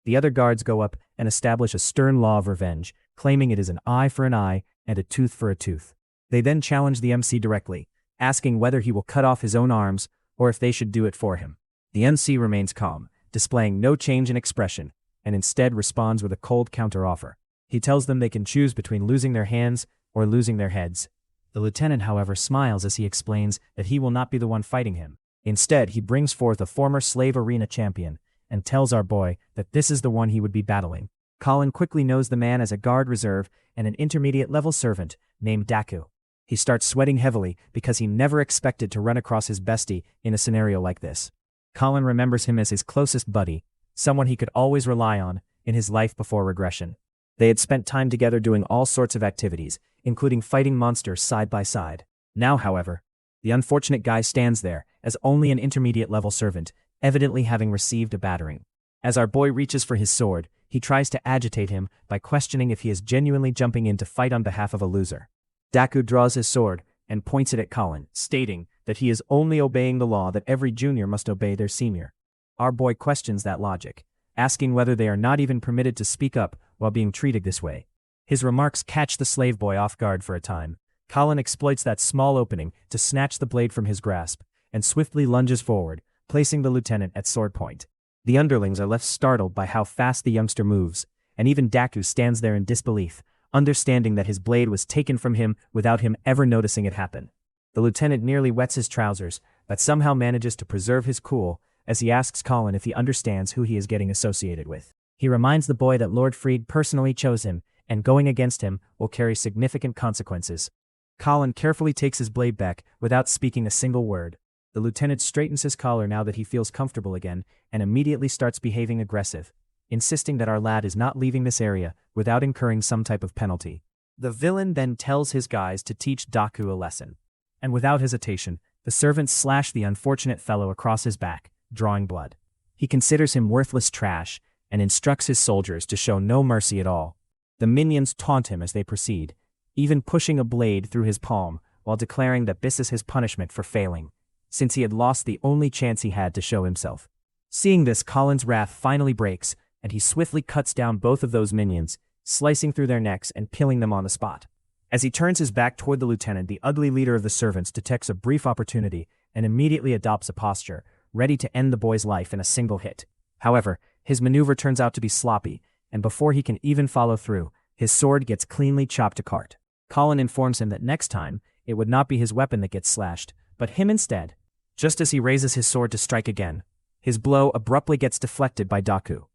The other guards go up and establish a stern law of revenge, claiming it is an eye for an eye and a tooth for a tooth. They then challenge the MC directly, asking whether he will cut off his own arms or if they should do it for him. The MC remains calm, displaying no change in expression, and instead responds with a cold counteroffer. He tells them they can choose between losing their hands or losing their heads. The lieutenant, however, smiles as he explains that he will not be the one fighting him. Instead, he brings forth a former slave arena champion and tells our boy that this is the one he would be battling. Colin quickly knows the man as a guard reserve and an intermediate-level servant named Daku. He starts sweating heavily because he never expected to run across his bestie in a scenario like this. Colin remembers him as his closest buddy, someone he could always rely on in his life before regression. They had spent time together doing all sorts of activities, including fighting monsters side by side. Now, however, the unfortunate guy stands there as only an intermediate-level servant, evidently having received a battering. As our boy reaches for his sword, he tries to agitate him by questioning if he is genuinely jumping in to fight on behalf of a loser. Daku draws his sword and points it at Colin, stating that he is only obeying the law that every junior must obey their senior. Our boy questions that logic, asking whether they are not even permitted to speak up while being treated this way. His remarks catch the slave boy off guard for a time. Colin exploits that small opening to snatch the blade from his grasp, and swiftly lunges forward, placing the lieutenant at sword point. The underlings are left startled by how fast the youngster moves, and even Daku stands there in disbelief, understanding that his blade was taken from him without him ever noticing it happen. The lieutenant nearly wets his trousers, but somehow manages to preserve his cool as he asks Colin if he understands who he is getting associated with. He reminds the boy that Lord Freed personally chose him, and going against him will carry significant consequences. Colin carefully takes his blade back without speaking a single word. The lieutenant straightens his collar now that he feels comfortable again, and immediately starts behaving aggressive, insisting that our lad is not leaving this area without incurring some type of penalty. The villain then tells his guys to teach Daku a lesson. And without hesitation, the servants slash the unfortunate fellow across his back, drawing blood. He considers him worthless trash, and instructs his soldiers to show no mercy at all. The minions taunt him as they proceed, even pushing a blade through his palm while declaring that this is his punishment for failing, since he had lost the only chance he had to show himself. Seeing this, Colin's wrath finally breaks, and he swiftly cuts down both of those minions, slicing through their necks and killing them on the spot. As he turns his back toward the lieutenant, the ugly leader of the servants detects a brief opportunity and immediately adopts a posture, ready to end the boy's life in a single hit. However, his maneuver turns out to be sloppy, and before he can even follow through, his sword gets cleanly chopped apart. Colin informs him that next time, it would not be his weapon that gets slashed, but him instead. Just as he raises his sword to strike again, his blow abruptly gets deflected by Daku.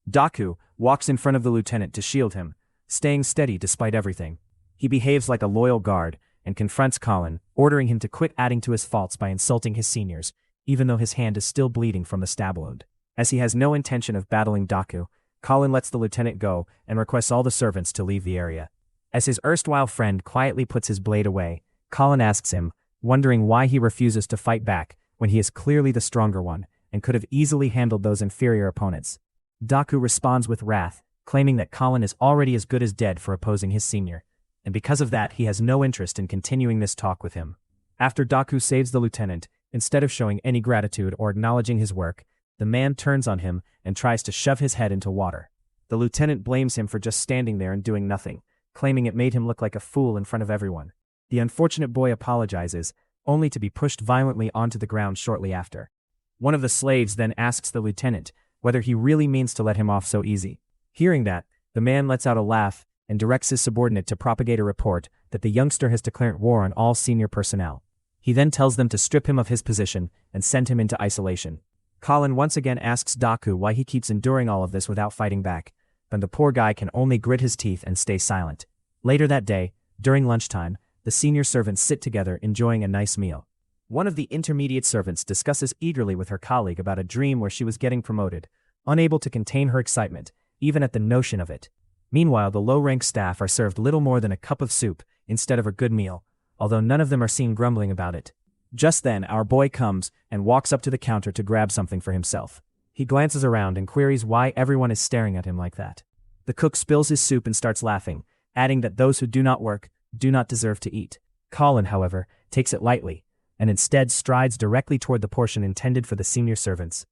Daku walks in front of the lieutenant to shield him, staying steady despite everything. He behaves like a loyal guard and confronts Colin, ordering him to quit adding to his faults by insulting his seniors, even though his hand is still bleeding from the stab wound. As he has no intention of battling Daku, Colin lets the lieutenant go and requests all the servants to leave the area. As his erstwhile friend quietly puts his blade away, Colin asks him, wondering why he refuses to fight back when he is clearly the stronger one and could have easily handled those inferior opponents. Daku responds with wrath, claiming that Colin is already as good as dead for opposing his senior, and because of that he has no interest in continuing this talk with him. After Daku saves the lieutenant, instead of showing any gratitude or acknowledging his work, the man turns on him and tries to shove his head into water. The lieutenant blames him for just standing there and doing nothing, claiming it made him look like a fool in front of everyone. The unfortunate boy apologizes, only to be pushed violently onto the ground shortly after. One of the slaves then asks the lieutenant whether he really means to let him off so easy. Hearing that, the man lets out a laugh and directs his subordinate to propagate a report that the youngster has declared war on all senior personnel. He then tells them to strip him of his position and send him into isolation. Colin once again asks Daku why he keeps enduring all of this without fighting back, but the poor guy can only grit his teeth and stay silent. Later that day, during lunchtime, the senior servants sit together enjoying a nice meal. One of the intermediate servants discusses eagerly with her colleague about a dream where she was getting promoted, unable to contain her excitement, even at the notion of it. Meanwhile, the low-rank staff are served little more than a cup of soup instead of a good meal, although none of them are seen grumbling about it. Just then, our boy comes and walks up to the counter to grab something for himself. He glances around and queries why everyone is staring at him like that. The cook spills his soup and starts laughing, adding that those who do not work do not deserve to eat. Colin, however, takes it lightly, and instead strides directly toward the portion intended for the senior servants.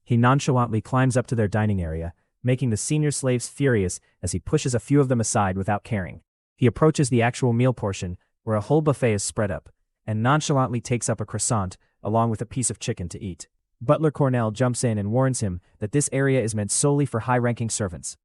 He nonchalantly climbs up to their dining area, making the senior slaves furious as he pushes a few of them aside without caring. He approaches the actual meal portion, where a whole buffet is spread up, and nonchalantly takes up a croissant along with a piece of chicken to eat. Butler Cornell jumps in and warns him that this area is meant solely for high-ranking servants.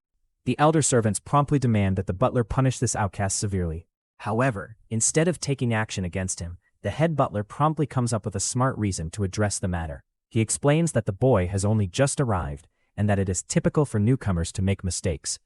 The elder servants promptly demand that the butler punish this outcast severely. However, instead of taking action against him, the head butler promptly comes up with a smart reason to address the matter. He explains that the boy has only just arrived, and that it is typical for newcomers to make mistakes.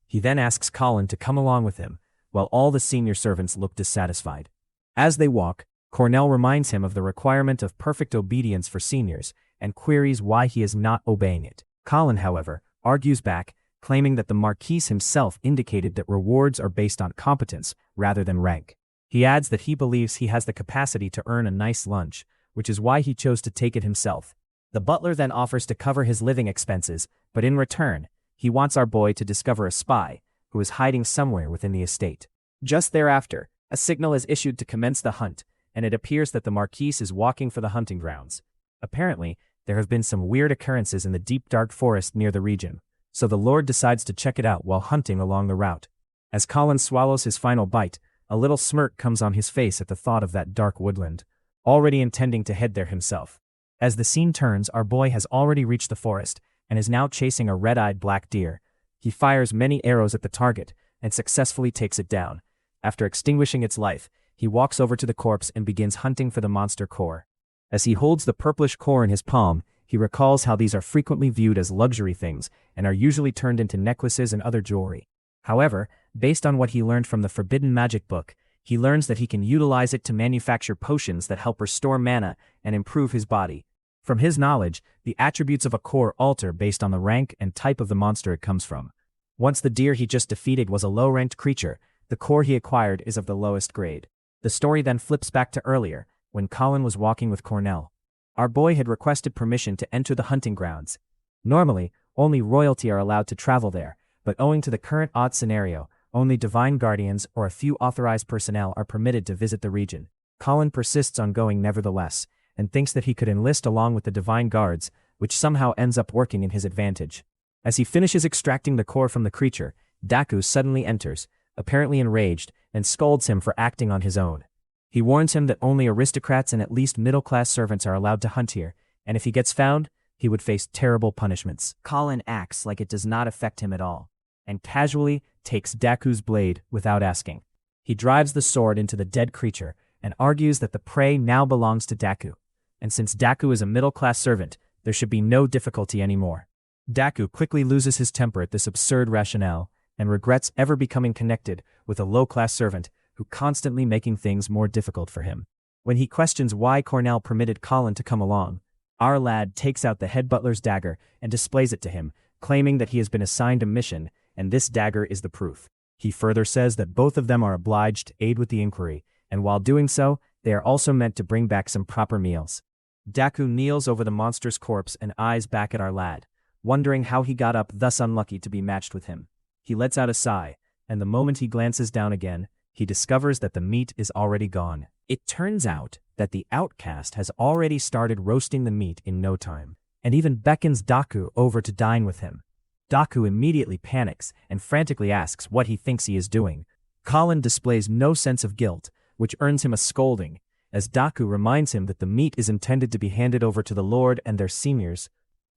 He then asks Colin to come along with him, while all the senior servants look dissatisfied. As they walk, Cornell reminds him of the requirement of perfect obedience for seniors, and queries why he is not obeying it. Colin, however, argues back, claiming that the Marquis himself indicated that rewards are based on competence rather than rank. He adds that he believes he has the capacity to earn a nice lunch, which is why he chose to take it himself. The butler then offers to cover his living expenses, but in return, he wants our boy to discover a spy who is hiding somewhere within the estate. Just thereafter, a signal is issued to commence the hunt, and it appears that the Marquis is walking for the hunting grounds. Apparently, there have been some weird occurrences in the deep dark forest near the region, so the Lord decides to check it out while hunting along the route. As Colin swallows his final bite, a little smirk comes on his face at the thought of that dark woodland, already intending to head there himself. As the scene turns, our boy has already reached the forest, and is now chasing a red-eyed black deer. He fires many arrows at the target, and successfully takes it down. After extinguishing its life, he walks over to the corpse and begins hunting for the monster core. As he holds the purplish core in his palm, he recalls how these are frequently viewed as luxury things, and are usually turned into necklaces and other jewelry. However, based on what he learned from the Forbidden Magic book, he learns that he can utilize it to manufacture potions that help restore mana and improve his body. From his knowledge, the attributes of a core alter based on the rank and type of the monster it comes from. Once the deer he just defeated was a low-ranked creature, the core he acquired is of the lowest grade. The story then flips back to earlier, when Colin was walking with Cornell. Our boy had requested permission to enter the hunting grounds. Normally, only royalty are allowed to travel there, but owing to the current odd scenario, only divine guardians or a few authorized personnel are permitted to visit the region. Colin persists on going nevertheless, and thinks that he could enlist along with the divine guards, which somehow ends up working in his advantage. As he finishes extracting the core from the creature, Daku suddenly enters, apparently enraged, and scolds him for acting on his own. He warns him that only aristocrats and at least middle-class servants are allowed to hunt here, and if he gets found, he would face terrible punishments. Colin acts like it does not affect him at all, and casually takes Daku's blade without asking. He drives the sword into the dead creature, and argues that the prey now belongs to Daku, and since Daku is a middle-class servant, there should be no difficulty anymore. Daku quickly loses his temper at this absurd rationale, and regrets ever becoming connected with a low-class servant who constantly making things more difficult for him. When he questions why Cornell permitted Colin to come along, our lad takes out the head butler's dagger and displays it to him, claiming that he has been assigned a mission, and this dagger is the proof. He further says that both of them are obliged to aid with the inquiry, and while doing so, they are also meant to bring back some proper meals. Daku kneels over the monster's corpse and eyes back at our lad, wondering how he got up thus unlucky to be matched with him. He lets out a sigh, and the moment he glances down again, he discovers that the meat is already gone. It turns out that the outcast has already started roasting the meat in no time, and even beckons Daku over to dine with him. Daku immediately panics and frantically asks what he thinks he is doing. Colin displays no sense of guilt, which earns him a scolding, as Daku reminds him that the meat is intended to be handed over to the Lord and their seniors.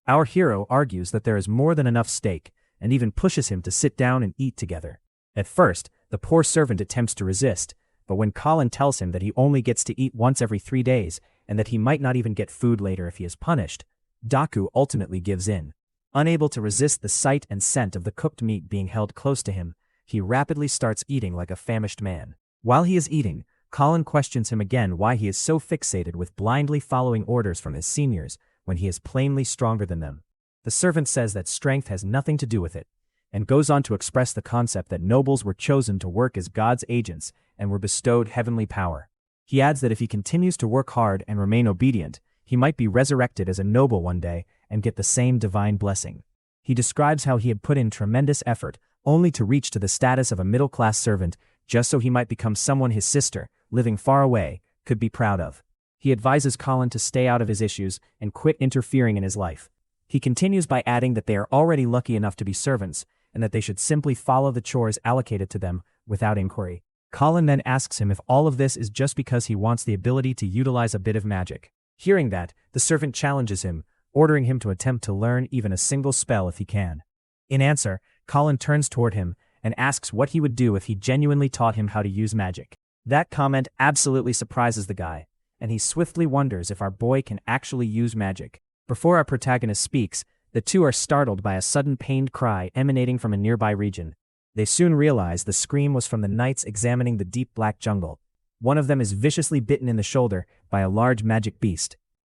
Our hero argues that there is more than enough steak, and even pushes him to sit down and eat together. At first, the poor servant attempts to resist, but when Colin tells him that he only gets to eat once every 3 days, and that he might not even get food later if he is punished, Daku ultimately gives in. Unable to resist the sight and scent of the cooked meat being held close to him, he rapidly starts eating like a famished man. While he is eating, Colin questions him again why he is so fixated with blindly following orders from his seniors when he is plainly stronger than them. The servant says that strength has nothing to do with it, and goes on to express the concept that nobles were chosen to work as God's agents and were bestowed heavenly power. He adds that if he continues to work hard and remain obedient, he might be resurrected as a noble one day and get the same divine blessing. He describes how he had put in tremendous effort only to reach to the status of a middle-class servant just so he might become someone his sister, living far away, could be proud of. He advises Colin to stay out of his issues and quit interfering in his life. He continues by adding that they are already lucky enough to be servants, and that they should simply follow the chores allocated to them without inquiry. Colin then asks him if all of this is just because he wants the ability to utilize a bit of magic. Hearing that, the servant challenges him, ordering him to attempt to learn even a single spell if he can. In answer, Colin turns toward him and asks what he would do if he genuinely taught him how to use magic. That comment absolutely surprises the guy, and he swiftly wonders if our boy can actually use magic. Before our protagonist speaks, the two are startled by a sudden pained cry emanating from a nearby region. They soon realize the scream was from the knights examining the deep black jungle. One of them is viciously bitten in the shoulder by a large magic beast.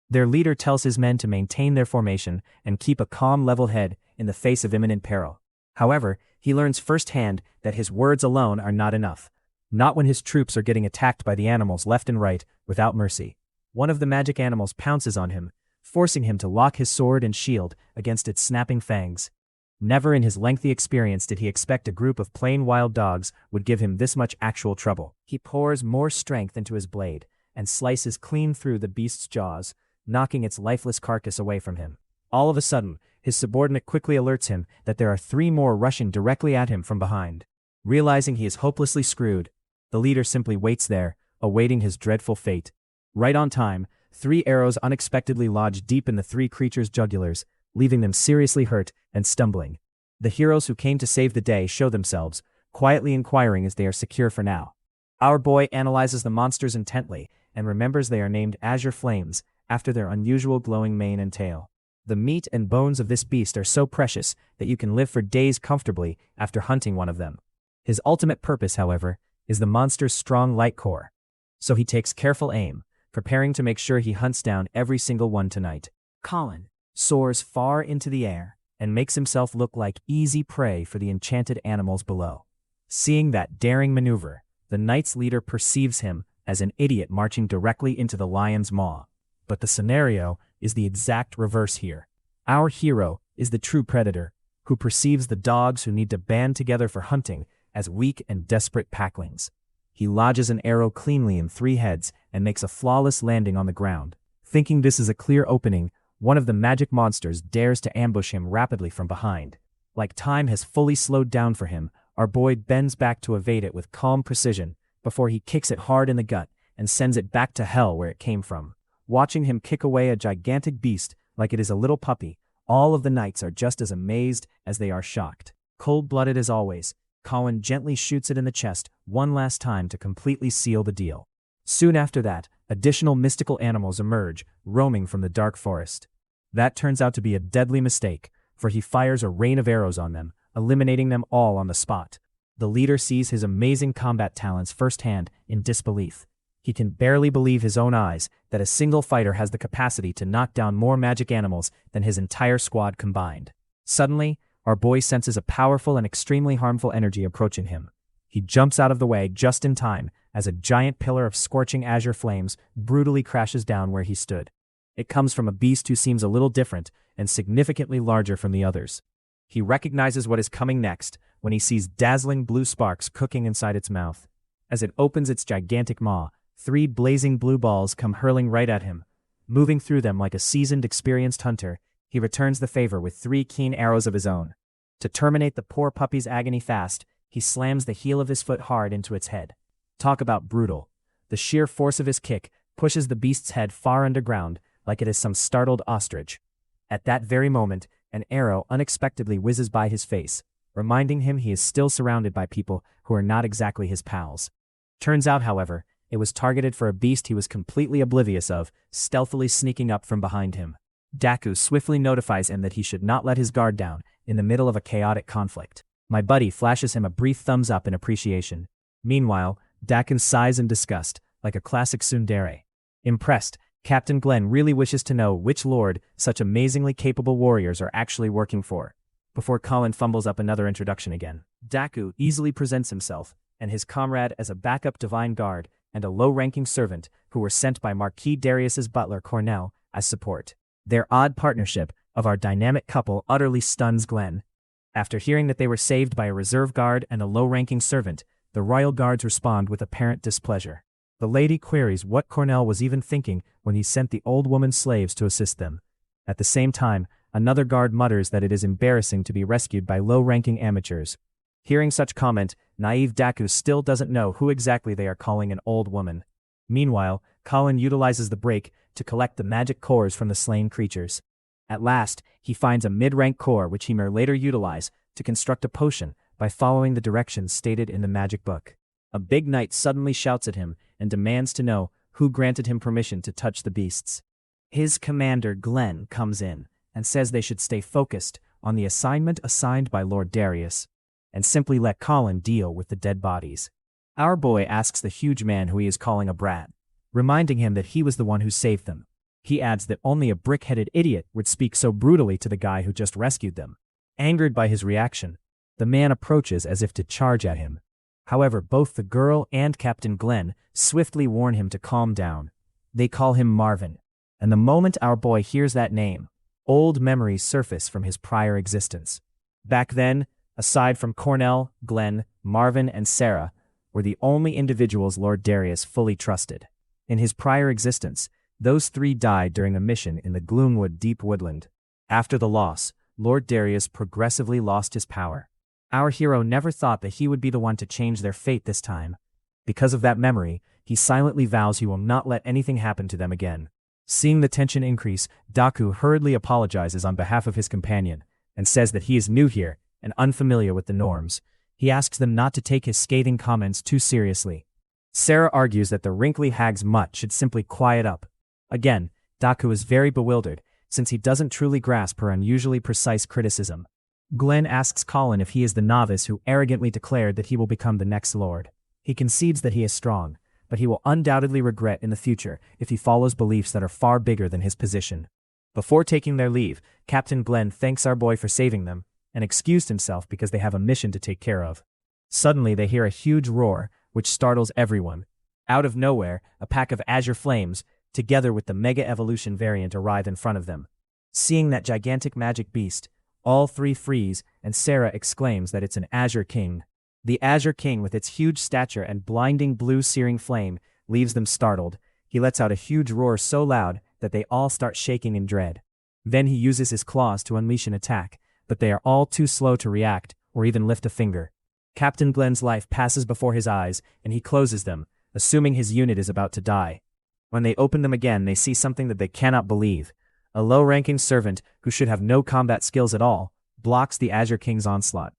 Their leader tells his men to maintain their formation and keep a calm, level head in the face of imminent peril. However, he learns firsthand that his words alone are not enough. Not when his troops are getting attacked by the animals left and right without mercy. One of the magic animals pounces on him, forcing him to lock his sword and shield against its snapping fangs. Never in his lengthy experience did he expect a group of plain wild dogs would give him this much actual trouble. He pours more strength into his blade and slices clean through the beast's jaws, knocking its lifeless carcass away from him. All of a sudden, his subordinate quickly alerts him that there are 3 more rushing directly at him from behind. Realizing he is hopelessly screwed, the leader simply waits there, awaiting his dreadful fate. Right on time, 3 arrows unexpectedly lodge deep in the 3 creatures' jugulars, leaving them seriously hurt and stumbling. The heroes who came to save the day show themselves, quietly inquiring as they are secure for now. Our boy analyzes the monsters intently and remembers they are named azure flames after their unusual glowing mane and tail. The meat and bones of this beast are so precious that you can live for days comfortably after hunting one of them. His ultimate purpose, however, is the monster's strong light core. So he takes careful aim, preparing to make sure he hunts down every single one tonight. Colin soars far into the air and makes himself look like easy prey for the enchanted animals below. Seeing that daring maneuver, the knight's leader perceives him as an idiot marching directly into the lion's maw. But the scenario is the exact reverse here. Our hero is the true predator, who perceives the dogs who need to band together for hunting as weak and desperate packlings. He lodges an arrow cleanly in 3 heads and makes a flawless landing on the ground. Thinking this is a clear opening, one of the magic monsters dares to ambush him rapidly from behind. Like time has fully slowed down for him, our boy bends back to evade it with calm precision before he kicks it hard in the gut and sends it back to hell where it came from. Watching him kick away a gigantic beast like it is a little puppy, all of the knights are just as amazed as they are shocked. Cold-blooded as always, Colin gently shoots it in the chest one last time to completely seal the deal. Soon after that, additional mystical animals emerge, roaming from the dark forest. That turns out to be a deadly mistake, for he fires a rain of arrows on them, eliminating them all on the spot. The leader sees his amazing combat talents firsthand in disbelief. He can barely believe his own eyes that a single fighter has the capacity to knock down more magic animals than his entire squad combined. Suddenly, our boy senses a powerful and extremely harmful energy approaching him. He jumps out of the way just in time as a giant pillar of scorching azure flames brutally crashes down where he stood. It comes from a beast who seems a little different and significantly larger from the others. He recognizes what is coming next when he sees dazzling blue sparks cooking inside its mouth. As it opens its gigantic maw, 3 blazing blue balls come hurling right at him. Moving through them like a seasoned, experienced hunter, he returns the favor with 3 keen arrows of his own. To terminate the poor puppy's agony fast, he slams the heel of his foot hard into its head. Talk about brutal. The sheer force of his kick pushes the beast's head far underground like it is some startled ostrich. At that very moment, an arrow unexpectedly whizzes by his face, reminding him he is still surrounded by people who are not exactly his pals. Turns out, however, it was targeted for a beast he was completely oblivious of, stealthily sneaking up from behind him. Daku swiftly notifies him that he should not let his guard down in the middle of a chaotic conflict. My buddy flashes him a brief thumbs up in appreciation. Meanwhile, Daku sighs in disgust, like a classic tsundere. Impressed, Captain Glenn really wishes to know which lord such amazingly capable warriors are actually working for. Before Colin fumbles up another introduction again, Daku easily presents himself and his comrade as a backup divine guard and a low-ranking servant who were sent by Marquis Darius's butler Cornell as support. Their odd partnership of our dynamic couple utterly stuns Glenn. After hearing that they were saved by a reserve guard and a low-ranking servant, the royal guards respond with apparent displeasure. The lady queries what Cornell was even thinking when he sent the old woman slaves to assist them. At the same time, another guard mutters that it is embarrassing to be rescued by low-ranking amateurs. Hearing such comment, naive Daku still doesn't know who exactly they are calling an old woman. Meanwhile, Colin utilizes the break to collect the magic cores from the slain creatures. At last, he finds a mid-rank core which he may later utilize to construct a potion by following the directions stated in the magic book. A big knight suddenly shouts at him and demands to know who granted him permission to touch the beasts. His commander Glenn comes in and says they should stay focused on the assignment assigned by Lord Darius and simply let Colin deal with the dead bodies. Our boy asks the huge man who he is calling a brat, reminding him that he was the one who saved them. He adds that only a brick-headed idiot would speak so brutally to the guy who just rescued them. Angered by his reaction, the man approaches as if to charge at him. However, both the girl and Captain Glenn swiftly warn him to calm down. They call him Marvin, and the moment our boy hears that name, old memories surface from his prior existence. Back then, aside from Cornell, Glenn, Marvin, and Sarah, were the only individuals Lord Darius fully trusted. In his prior existence, Those three died during a mission in the Gloomwood Deep Woodland. After the loss, Lord Darius progressively lost his power. Our hero never thought that he would be the one to change their fate this time. Because of that memory, he silently vows he will not let anything happen to them again. Seeing the tension increase, Daku hurriedly apologizes on behalf of his companion, and says that he is new here and unfamiliar with the norms. He asks them not to take his scathing comments too seriously. Sarah argues that the wrinkly hag's mutt should simply quiet up. Again, Daku is very bewildered, since he doesn't truly grasp her unusually precise criticism. Glenn asks Colin if he is the novice who arrogantly declared that he will become the next lord. He concedes that he is strong, but he will undoubtedly regret in the future if he follows beliefs that are far bigger than his position. Before taking their leave, Captain Glenn thanks our boy for saving them, and excused himself because they have a mission to take care of. Suddenly they hear a huge roar, which startles everyone. Out of nowhere, a pack of azure flames, together with the Mega Evolution variant, arrive in front of them. Seeing that gigantic magic beast, all three freeze, and Sarah exclaims that it's an Azure King. The Azure King, with its huge stature and blinding blue searing flame, leaves them startled. He lets out a huge roar so loud that they all start shaking in dread. Then he uses his claws to unleash an attack, but they are all too slow to react or even lift a finger. Captain Glenn's life passes before his eyes, and he closes them, assuming his unit is about to die. When they open them again, they see something that they cannot believe. A low-ranking servant, who should have no combat skills at all, blocks the Azure King's onslaught.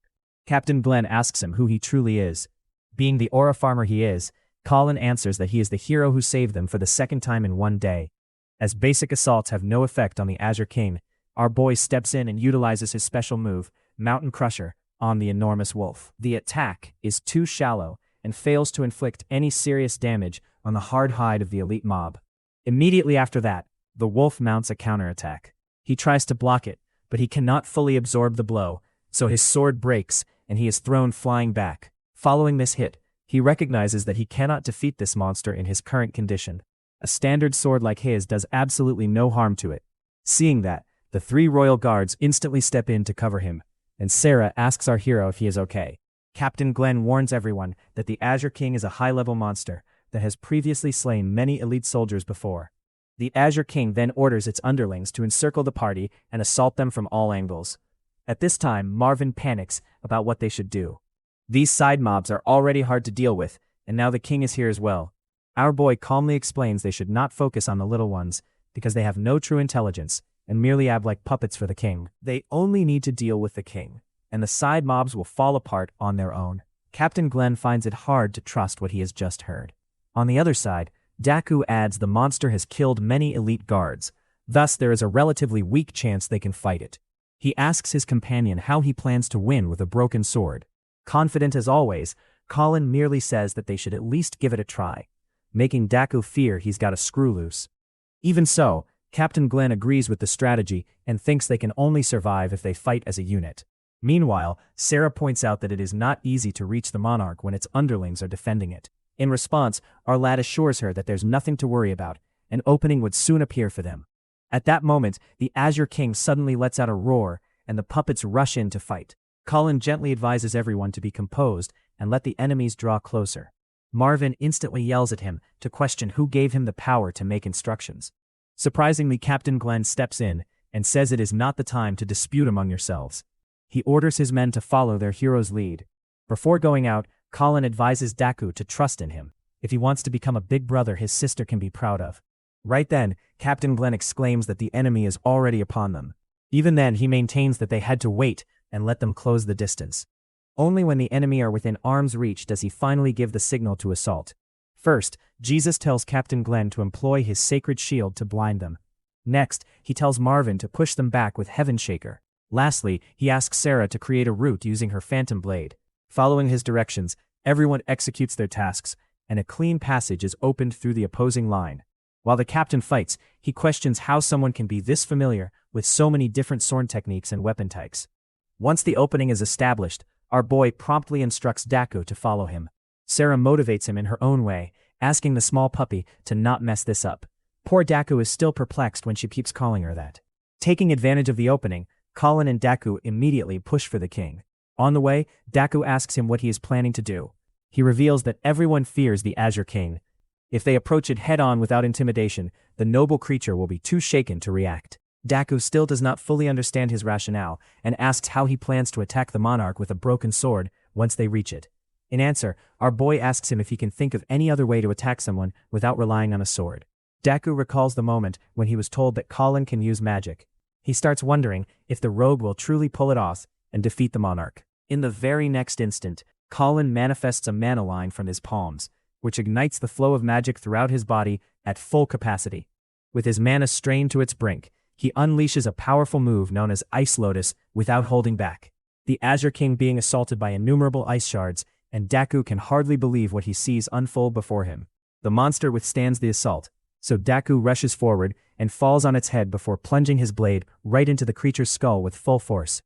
Captain Glenn asks him who he truly is. Being the aura farmer he is, Colin answers that he is the hero who saved them for the second time in one day. As basic assaults have no effect on the Azure King, our boy steps in and utilizes his special move, Mountain Crusher, on the enormous wolf. The attack is too shallow and fails to inflict any serious damage on the hard hide of the elite mob. Immediately after that, the wolf mounts a counterattack. He tries to block it, but he cannot fully absorb the blow, so his sword breaks and he is thrown flying back. Following this hit, he recognizes that he cannot defeat this monster in his current condition. A standard sword like his does absolutely no harm to it. Seeing that, the three royal guards instantly step in to cover him, and Sarah asks our hero if he is okay. Captain Glenn warns everyone that the Azure King is a high-level monster that has previously slain many elite soldiers before. The Azure King then orders its underlings to encircle the party and assault them from all angles. At this time, Marvin panics about what they should do. These side mobs are already hard to deal with, and now the king is here as well. Our boy calmly explains they should not focus on the little ones, because they have no true intelligence, and merely act like puppets for the king. They only need to deal with the king, and the side mobs will fall apart on their own. Captain Glenn finds it hard to trust what he has just heard. On the other side, Daku adds the monster has killed many elite guards, thus there is a relatively weak chance they can fight it. He asks his companion how he plans to win with a broken sword. Confident as always, Colin merely says that they should at least give it a try, making Daku fear he's got a screw loose. Even so, Captain Glenn agrees with the strategy and thinks they can only survive if they fight as a unit. Meanwhile, Sarah points out that it is not easy to reach the monarch when its underlings are defending it. In response, our lad assures her that there's nothing to worry about, an opening would soon appear for them. At that moment, the Azure King suddenly lets out a roar, and the puppets rush in to fight. Colin gently advises everyone to be composed and let the enemies draw closer. Marvin instantly yells at him to question who gave him the power to make instructions. Surprisingly, Captain Glenn steps in and says it is not the time to dispute among yourselves. He orders his men to follow their hero's lead. Before going out, Colin advises Daku to trust in him. If he wants to become a big brother his sister can be proud of. Right then, Captain Glenn exclaims that the enemy is already upon them. Even then, he maintains that they had to wait and let them close the distance. Only when the enemy are within arm's reach does he finally give the signal to assault. First, Jesus tells Captain Glenn to employ his sacred shield to blind them. Next, he tells Marvin to push them back with Heaven Shaker. Lastly, he asks Sarah to create a route using her phantom blade. Following his directions, everyone executes their tasks, and a clean passage is opened through the opposing line. While the captain fights, he questions how someone can be this familiar with so many different sword techniques and weapon types. Once the opening is established, our boy promptly instructs Daku to follow him. Sarah motivates him in her own way, asking the small puppy to not mess this up. Poor Daku is still perplexed when she keeps calling her that. Taking advantage of the opening, Colin and Daku immediately push for the king. On the way, Daku asks him what he is planning to do. He reveals that everyone fears the Azure King. If they approach it head-on without intimidation, the noble creature will be too shaken to react. Daku still does not fully understand his rationale and asks how he plans to attack the monarch with a broken sword once they reach it. In answer, our boy asks him if he can think of any other way to attack someone without relying on a sword. Daku recalls the moment when he was told that Colin can use magic. He starts wondering if the rogue will truly pull it off and defeat the monarch. In the very next instant, Colin manifests a mana line from his palms, which ignites the flow of magic throughout his body at full capacity. With his mana strained to its brink, he unleashes a powerful move known as Ice Lotus without holding back. The Azure King being assaulted by innumerable ice shards, and Daku can hardly believe what he sees unfold before him. The monster withstands the assault, so Daku rushes forward and falls on its head before plunging his blade right into the creature's skull with full force.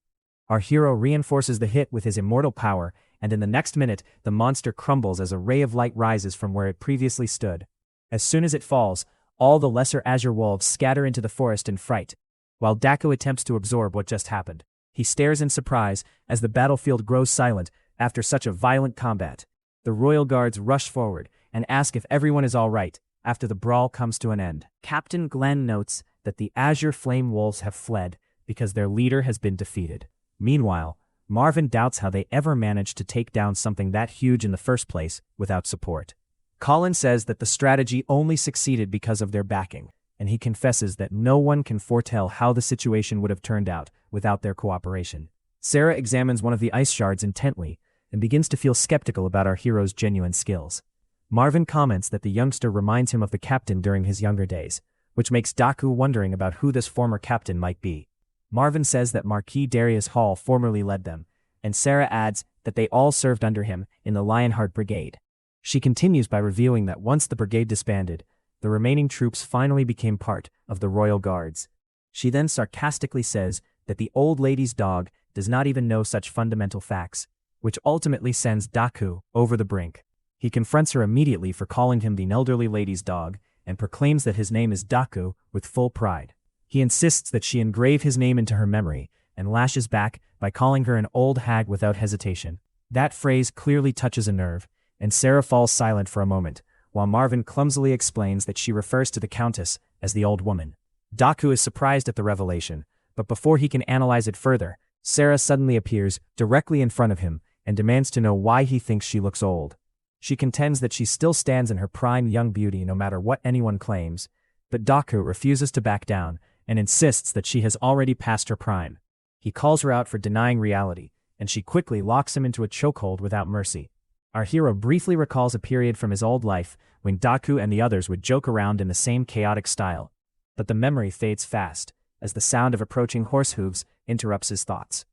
Our hero reinforces the hit with his immortal power, and in the next minute, the monster crumbles as a ray of light rises from where it previously stood. As soon as it falls, all the lesser azure wolves scatter into the forest in fright, while Daku attempts to absorb what just happened. He stares in surprise as the battlefield grows silent after such a violent combat. The royal guards rush forward and ask if everyone is all right after the brawl comes to an end. Captain Glenn notes that the azure flame wolves have fled because their leader has been defeated. Meanwhile, Marvin doubts how they ever managed to take down something that huge in the first place without support. Colin says that the strategy only succeeded because of their backing, and he confesses that no one can foretell how the situation would have turned out without their cooperation. Sarah examines one of the ice shards intently and begins to feel skeptical about our hero's genuine skills. Marvin comments that the youngster reminds him of the captain during his younger days, which makes Daku wondering about who this former captain might be. Marvin says that Marquis Darius Hall formerly led them, and Sarah adds that they all served under him in the Lionheart Brigade. She continues by revealing that once the brigade disbanded, the remaining troops finally became part of the Royal Guards. She then sarcastically says that the old lady's dog does not even know such fundamental facts, which ultimately sends Daku over the brink. He confronts her immediately for calling him the elderly lady's dog and proclaims that his name is Daku with full pride. He insists that she engrave his name into her memory and lashes back by calling her an old hag without hesitation. That phrase clearly touches a nerve, and Sarah falls silent for a moment, while Marvin clumsily explains that she refers to the Countess as the old woman. Daku is surprised at the revelation, but before he can analyze it further, Sarah suddenly appears directly in front of him and demands to know why he thinks she looks old. She contends that she still stands in her prime young beauty no matter what anyone claims, but Daku refuses to back down and insists that she has already passed her prime. He calls her out for denying reality, and she quickly locks him into a chokehold without mercy. Our hero briefly recalls a period from his old life when Daku and the others would joke around in the same chaotic style, but the memory fades fast as the sound of approaching horse hooves interrupts his thoughts.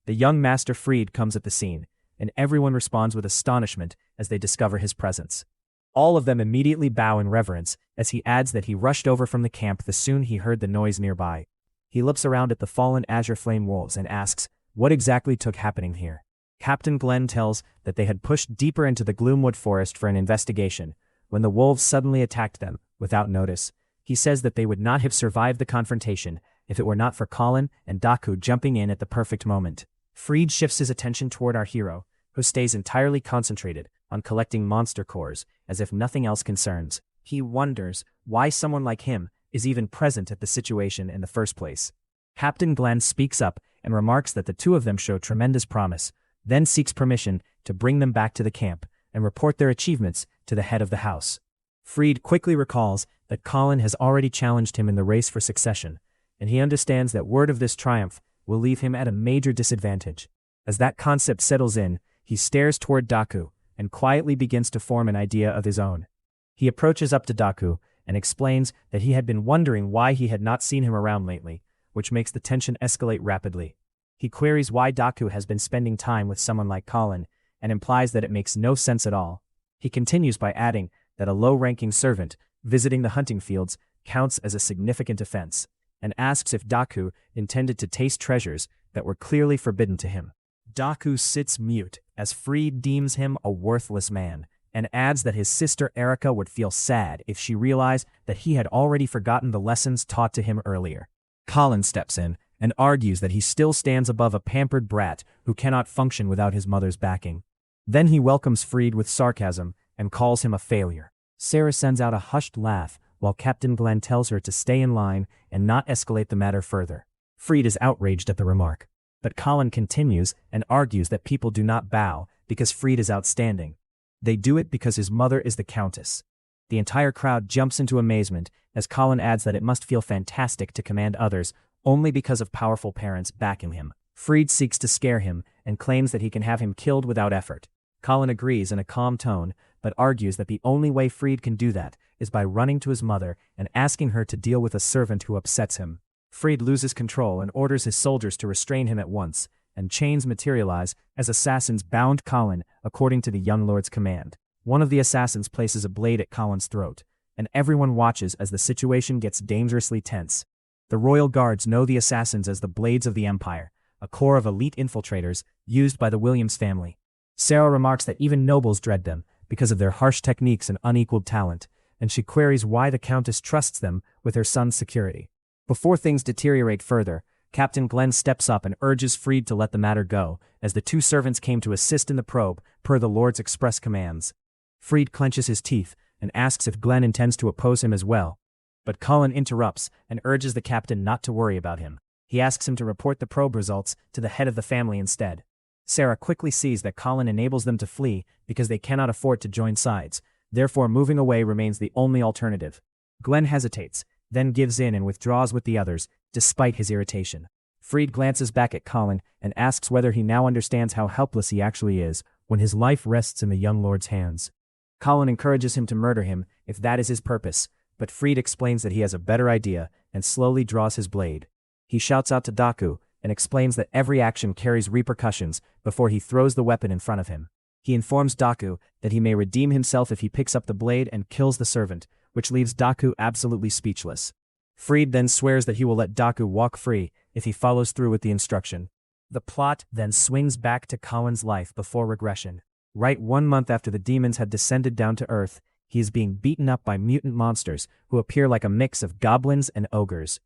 The young Master Freed comes at the scene, and everyone responds with astonishment as they discover his presence. All of them immediately bow in reverence as he adds that he rushed over from the camp the soon he heard the noise nearby. He looks around at the fallen azure flame wolves and asks what exactly took happening here. Captain Glenn tells that they had pushed deeper into the Gloomwood forest for an investigation when the wolves suddenly attacked them without notice. He says that they would not have survived the confrontation if it were not for Colin and Daku jumping in at the perfect moment. Freed shifts his attention toward our hero, who stays entirely concentrated on collecting monster cores as if nothing else concerns. He wonders why someone like him is even present at the situation in the first place. Captain Glenn speaks up and remarks that the two of them show tremendous promise, then seeks permission to bring them back to the camp and report their achievements to the head of the house. Freed quickly recalls that Colin has already challenged him in the race for succession, and he understands that word of this triumph will leave him at a major disadvantage. As that concept settles in, he stares toward Daku and quietly begins to form an idea of his own. He approaches up to Daku and explains that he had been wondering why he had not seen him around lately, which makes the tension escalate rapidly. He queries why Daku has been spending time with someone like Colin and implies that it makes no sense at all. He continues by adding that a low-ranking servant visiting the hunting fields counts as a significant offense, and asks if Daku intended to taste treasures that were clearly forbidden to him. Daku sits mute as Freed deems him a worthless man, and adds that his sister Erica would feel sad if she realized that he had already forgotten the lessons taught to him earlier. Colin steps in and argues that he still stands above a pampered brat who cannot function without his mother's backing. Then he welcomes Freed with sarcasm and calls him a failure. Sarah sends out a hushed laugh, while Captain Glenn tells her to stay in line and not escalate the matter further. Fried is outraged at the remark. But Colin continues and argues that people do not bow because Fried is outstanding. They do it because his mother is the Countess. The entire crowd jumps into amazement as Colin adds that it must feel fantastic to command others only because of powerful parents backing him. Fried seeks to scare him and claims that he can have him killed without effort. Colin agrees in a calm tone, but argues that the only way Fried can do that is by running to his mother and asking her to deal with a servant who upsets him. Fried loses control and orders his soldiers to restrain him at once, and chains materialize as assassins bound Colin according to the young lord's command. One of the assassins places a blade at Colin's throat, and everyone watches as the situation gets dangerously tense. The royal guards know the assassins as the Blades of the Empire, a corps of elite infiltrators used by the Williams family. Sarah remarks that even nobles dread them because of their harsh techniques and unequaled talent, and she queries why the Countess trusts them with her son's security. Before things deteriorate further, Captain Glenn steps up and urges Fried to let the matter go, as the two servants came to assist in the probe per the Lord's express commands. Fried clenches his teeth and asks if Glenn intends to oppose him as well. But Colin interrupts and urges the captain not to worry about him. He asks him to report the probe results to the head of the family instead. Sarah quickly sees that Colin enables them to flee because they cannot afford to join sides, therefore moving away remains the only alternative. Glenn hesitates, then gives in and withdraws with the others, despite his irritation. Fried glances back at Colin and asks whether he now understands how helpless he actually is when his life rests in the young lord's hands. Colin encourages him to murder him if that is his purpose, but Fried explains that he has a better idea and slowly draws his blade. He shouts out to Daku and explains that every action carries repercussions before he throws the weapon in front of him. He informs Daku that he may redeem himself if he picks up the blade and kills the servant, which leaves Daku absolutely speechless. Fried then swears that he will let Daku walk free if he follows through with the instruction. The plot then swings back to Colin's life before regression. Right 1 month after the demons had descended down to Earth, he is being beaten up by mutant monsters who appear like a mix of goblins and ogres.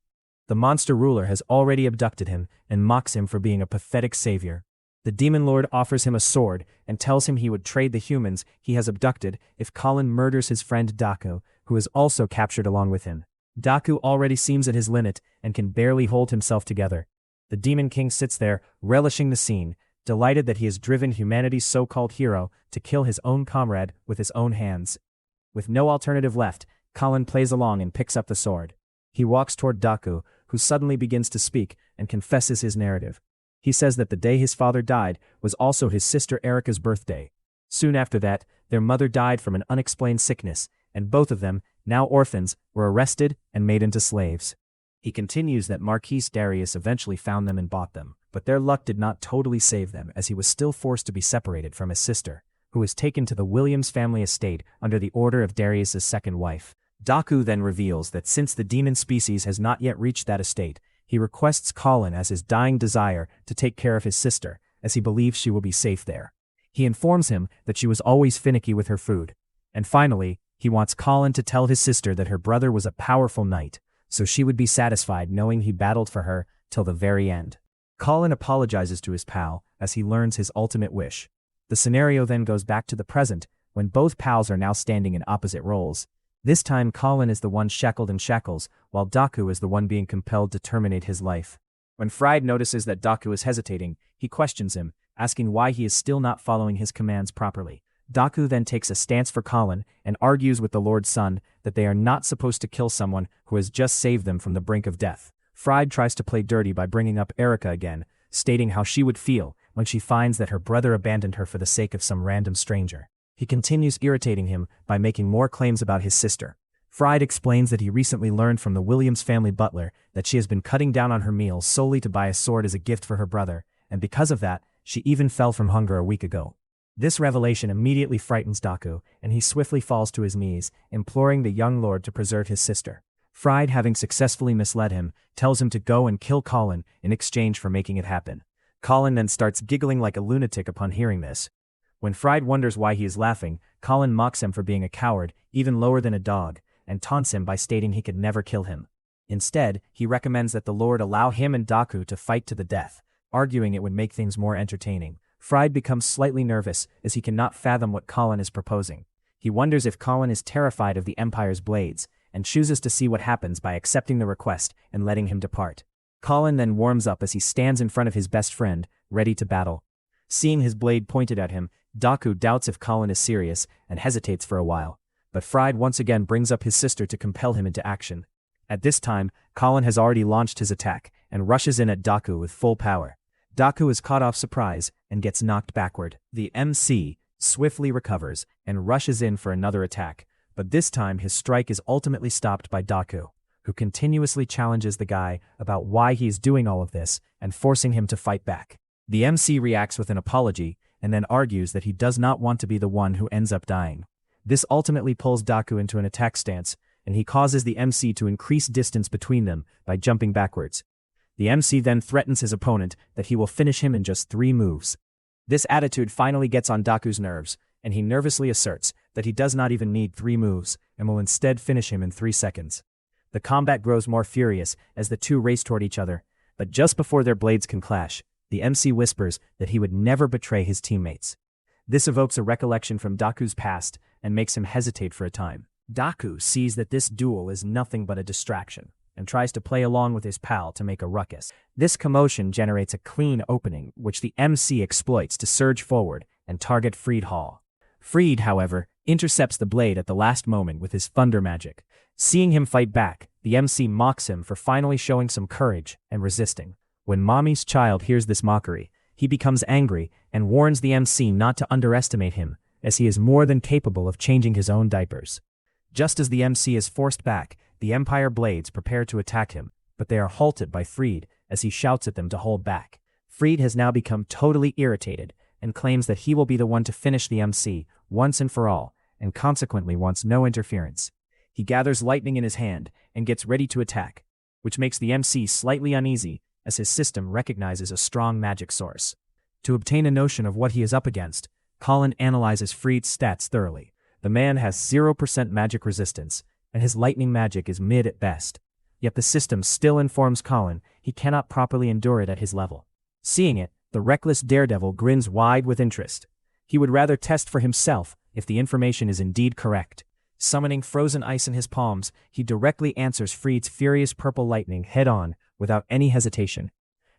The monster ruler has already abducted him and mocks him for being a pathetic savior. The demon lord offers him a sword and tells him he would trade the humans he has abducted if Colin murders his friend Daku, who is also captured along with him. Daku already seems at his limit and can barely hold himself together. The Demon King sits there, relishing the scene, delighted that he has driven humanity's so-called hero to kill his own comrade with his own hands. With no alternative left, Colin plays along and picks up the sword. He walks toward Daku, who suddenly begins to speak and confesses his narrative. He says that the day his father died was also his sister Erika's birthday. Soon after that, their mother died from an unexplained sickness, and both of them, now orphans, were arrested and made into slaves. He continues that Marquis Darius eventually found them and bought them, but their luck did not totally save them as he was still forced to be separated from his sister, who was taken to the Williams family estate under the order of Darius's second wife. Daku then reveals that since the demon species has not yet reached that estate, he requests Colin as his dying desire to take care of his sister, as he believes she will be safe there. He informs him that she was always finicky with her food. And finally, he wants Colin to tell his sister that her brother was a powerful knight, so she would be satisfied knowing he battled for her till the very end. Colin apologizes to his pal as he learns his ultimate wish. The scenario then goes back to the present, when both pals are now standing in opposite roles. This time Colin is the one shackled in shackles, while Daku is the one being compelled to terminate his life. When Fried notices that Daku is hesitating, he questions him, asking why he is still not following his commands properly. Daku then takes a stance for Colin and argues with the Lord's son that they are not supposed to kill someone who has just saved them from the brink of death. Fried tries to play dirty by bringing up Erika again, stating how she would feel when she finds that her brother abandoned her for the sake of some random stranger. He continues irritating him by making more claims about his sister. Fried explains that he recently learned from the Williams family butler that she has been cutting down on her meals solely to buy a sword as a gift for her brother, and because of that, she even fell from hunger a week ago. This revelation immediately frightens Daku, and he swiftly falls to his knees, imploring the young lord to preserve his sister. Fried, having successfully misled him, tells him to go and kill Colin in exchange for making it happen. Colin then starts giggling like a lunatic upon hearing this. When Fried wonders why he is laughing, Colin mocks him for being a coward, even lower than a dog, and taunts him by stating he could never kill him. Instead, he recommends that the Lord allow him and Daku to fight to the death, arguing it would make things more entertaining. Fried becomes slightly nervous as he cannot fathom what Colin is proposing. He wonders if Colin is terrified of the Empire's blades, and chooses to see what happens by accepting the request and letting him depart. Colin then warms up as he stands in front of his best friend, ready to battle. Seeing his blade pointed at him, Daku doubts if Colin is serious and hesitates for a while, but Fried once again brings up his sister to compel him into action. At this time, Colin has already launched his attack and rushes in at Daku with full power. Daku is caught off surprise and gets knocked backward. The MC swiftly recovers and rushes in for another attack, but this time his strike is ultimately stopped by Daku, who continuously challenges the guy about why he is doing all of this and forcing him to fight back. The MC reacts with an apology and then argues that he does not want to be the one who ends up dying. This ultimately pulls Daku into an attack stance, and he causes the MC to increase distance between them by jumping backwards. The MC then threatens his opponent that he will finish him in just 3 moves. This attitude finally gets on Daku's nerves, and he nervously asserts that he does not even need 3 moves and will instead finish him in 3 seconds. The combat grows more furious as the two race toward each other, but just before their blades can clash, the MC whispers that he would never betray his teammates. This evokes a recollection from Daku's past and makes him hesitate for a time. Daku sees that this duel is nothing but a distraction and tries to play along with his pal to make a ruckus. This commotion generates a clean opening, which the MC exploits to surge forward and target Fried Hall. Fried, however, intercepts the blade at the last moment with his thunder magic. Seeing him fight back, the MC mocks him for finally showing some courage and resisting. When Mommy's child hears this mockery, he becomes angry and warns the MC not to underestimate him, as he is more than capable of changing his own diapers. Just as the MC is forced back, the Empire blades prepare to attack him, but they are halted by Fried as he shouts at them to hold back. Fried has now become totally irritated and claims that he will be the one to finish the MC once and for all, and consequently wants no interference. He gathers lightning in his hand and gets ready to attack, which makes the MC slightly uneasy as his system recognizes a strong magic source. To obtain a notion of what he is up against, Colin analyzes Fried's stats thoroughly. The man has 0% magic resistance, and his lightning magic is mid at best. Yet the system still informs Colin he cannot properly endure it at his level. Seeing it, the reckless daredevil grins wide with interest. He would rather test for himself if the information is indeed correct. Summoning frozen ice in his palms, he directly answers Fried's furious purple lightning head-on without any hesitation.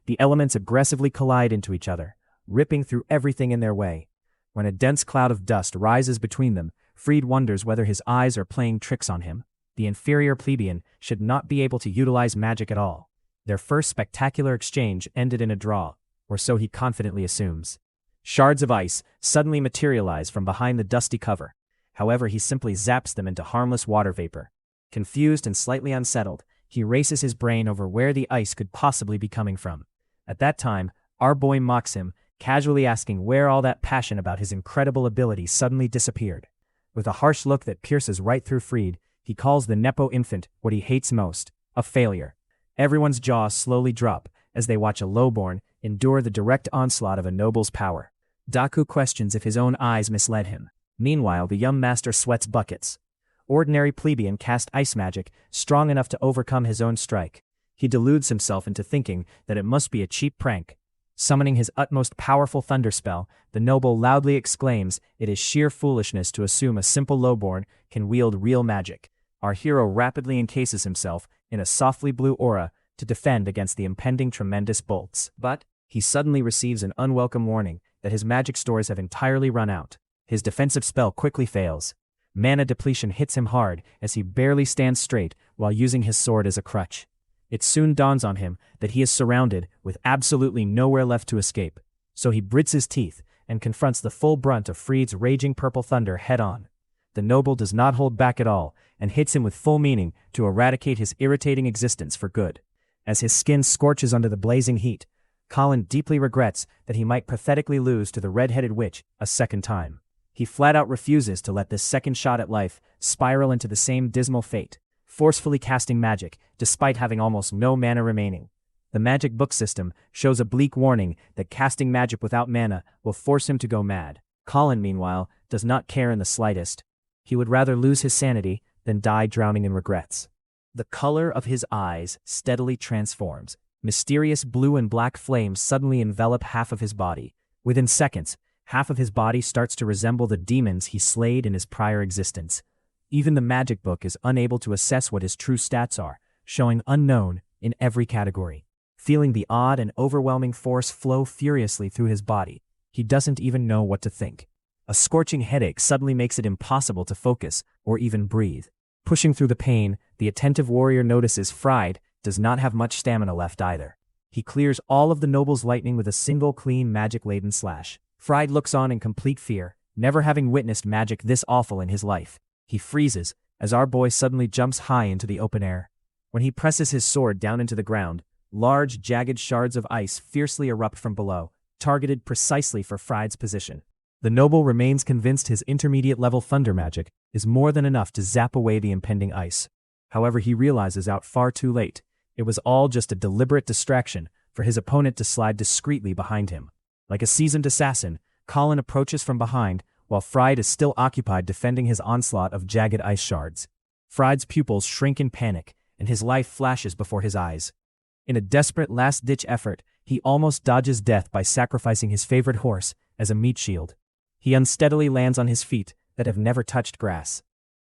The elements aggressively collide into each other, ripping through everything in their way. When a dense cloud of dust rises between them, Fried wonders whether his eyes are playing tricks on him. The inferior plebeian should not be able to utilize magic at all. Their first spectacular exchange ended in a draw, or so he confidently assumes. Shards of ice suddenly materialize from behind the dusty cover. However, he simply zaps them into harmless water vapor. Confused and slightly unsettled, he races his brain over where the ice could possibly be coming from. At that time, our boy mocks him, casually asking where all that passion about his incredible ability suddenly disappeared. With a harsh look that pierces right through Fried, he calls the Nepo infant what he hates most, a failure. Everyone's jaws slowly drop as they watch a lowborn endure the direct onslaught of a noble's power. Daku questions if his own eyes misled him. Meanwhile, the young master sweats buckets. Ordinary plebeian cast ice magic strong enough to overcome his own strike. He deludes himself into thinking that it must be a cheap prank. Summoning his utmost powerful thunder spell, the noble loudly exclaims it is sheer foolishness to assume a simple lowborn can wield real magic. Our hero rapidly encases himself in a softly blue aura to defend against the impending tremendous bolts. But he suddenly receives an unwelcome warning that his magic stores have entirely run out. His defensive spell quickly fails. Mana depletion hits him hard as he barely stands straight while using his sword as a crutch. It soon dawns on him that he is surrounded with absolutely nowhere left to escape, so he grits his teeth and confronts the full brunt of Fried's raging purple thunder head-on. The noble does not hold back at all and hits him with full meaning to eradicate his irritating existence for good. As his skin scorches under the blazing heat, Colin deeply regrets that he might pathetically lose to the red-headed witch a second time. He flat-out refuses to let this second shot at life spiral into the same dismal fate, forcefully casting magic despite having almost no mana remaining. The magic book system shows a bleak warning that casting magic without mana will force him to go mad. Colin, meanwhile, does not care in the slightest. He would rather lose his sanity than die drowning in regrets. The color of his eyes steadily transforms. Mysterious blue and black flames suddenly envelop half of his body. Within seconds, Half of his body starts to resemble the demons he slayed in his prior existence. Even the magic book is unable to assess what his true stats are, showing unknown in every category. Feeling the odd and overwhelming force flow furiously through his body, he doesn't even know what to think. A scorching headache suddenly makes it impossible to focus or even breathe. Pushing through the pain, the attentive warrior notices Fried does not have much stamina left either. He clears all of the noble's lightning with a single clean magic-laden slash. Fried looks on in complete fear, never having witnessed magic this awful in his life. He freezes as our boy suddenly jumps high into the open air. When he presses his sword down into the ground, large, jagged shards of ice fiercely erupt from below, targeted precisely for Fried's position. The noble remains convinced his intermediate-level thunder magic is more than enough to zap away the impending ice. However, he realizes out far too late, it was all just a deliberate distraction for his opponent to slide discreetly behind him. Like a seasoned assassin, Colin approaches from behind, while Fried is still occupied defending his onslaught of jagged ice shards. Fried's pupils shrink in panic, and his life flashes before his eyes. In a desperate last-ditch effort, he almost dodges death by sacrificing his favorite horse as a meat shield. He unsteadily lands on his feet that have never touched grass.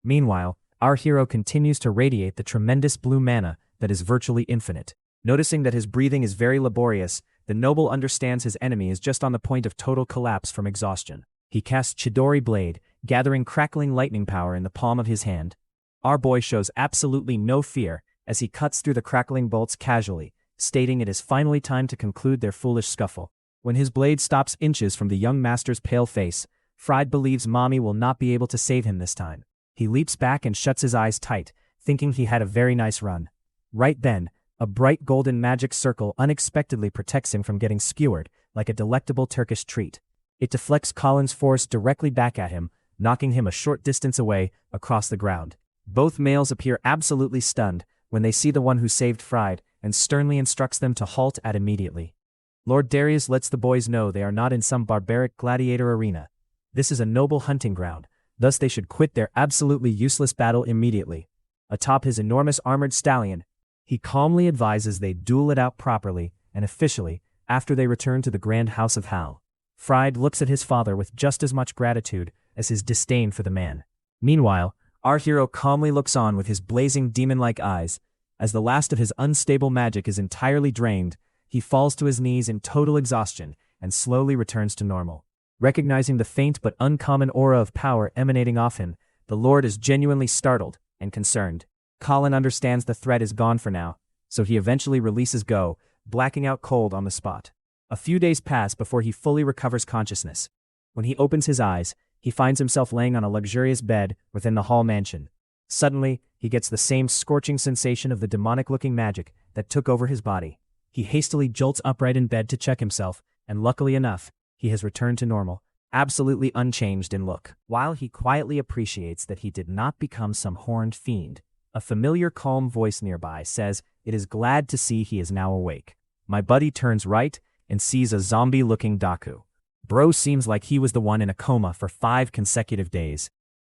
Meanwhile, our hero continues to radiate the tremendous blue mana that is virtually infinite. Noticing that his breathing is very laborious, the noble understands his enemy is just on the point of total collapse from exhaustion. He casts Chidori Blade, gathering crackling lightning power in the palm of his hand. Our boy shows absolutely no fear as he cuts through the crackling bolts casually, stating it is finally time to conclude their foolish scuffle. When his blade stops inches from the young master's pale face, Fried believes Mommy will not be able to save him this time. He leaps back and shuts his eyes tight, thinking he had a very nice run. Right then, a bright golden magic circle unexpectedly protects him from getting skewered like a delectable Turkish treat. It deflects Colin's force directly back at him, knocking him a short distance away across the ground. Both males appear absolutely stunned when they see the one who saved Fried and sternly instructs them to halt at immediately. Lord Darius lets the boys know they are not in some barbaric gladiator arena. This is a noble hunting ground, thus they should quit their absolutely useless battle immediately. Atop his enormous armored stallion, he calmly advises they duel it out properly and officially after they return to the grand house of Hal. Fried looks at his father with just as much gratitude as his disdain for the man. Meanwhile, our hero calmly looks on with his blazing demon-like eyes. As the last of his unstable magic is entirely drained, he falls to his knees in total exhaustion and slowly returns to normal. Recognizing the faint but uncommon aura of power emanating off him, the Lord is genuinely startled and concerned. Colin understands the threat is gone for now, so he eventually releases Go, blacking out cold on the spot. A few days pass before he fully recovers consciousness. When he opens his eyes, he finds himself laying on a luxurious bed within the Hall mansion. Suddenly, he gets the same scorching sensation of the demonic-looking magic that took over his body. He hastily jolts upright in bed to check himself, and luckily enough, he has returned to normal, absolutely unchanged in look. While he quietly appreciates that he did not become some horned fiend, a familiar calm voice nearby says it is glad to see he is now awake. My buddy turns right and sees a zombie-looking Daku. Bro seems like he was the one in a coma for 5 consecutive days.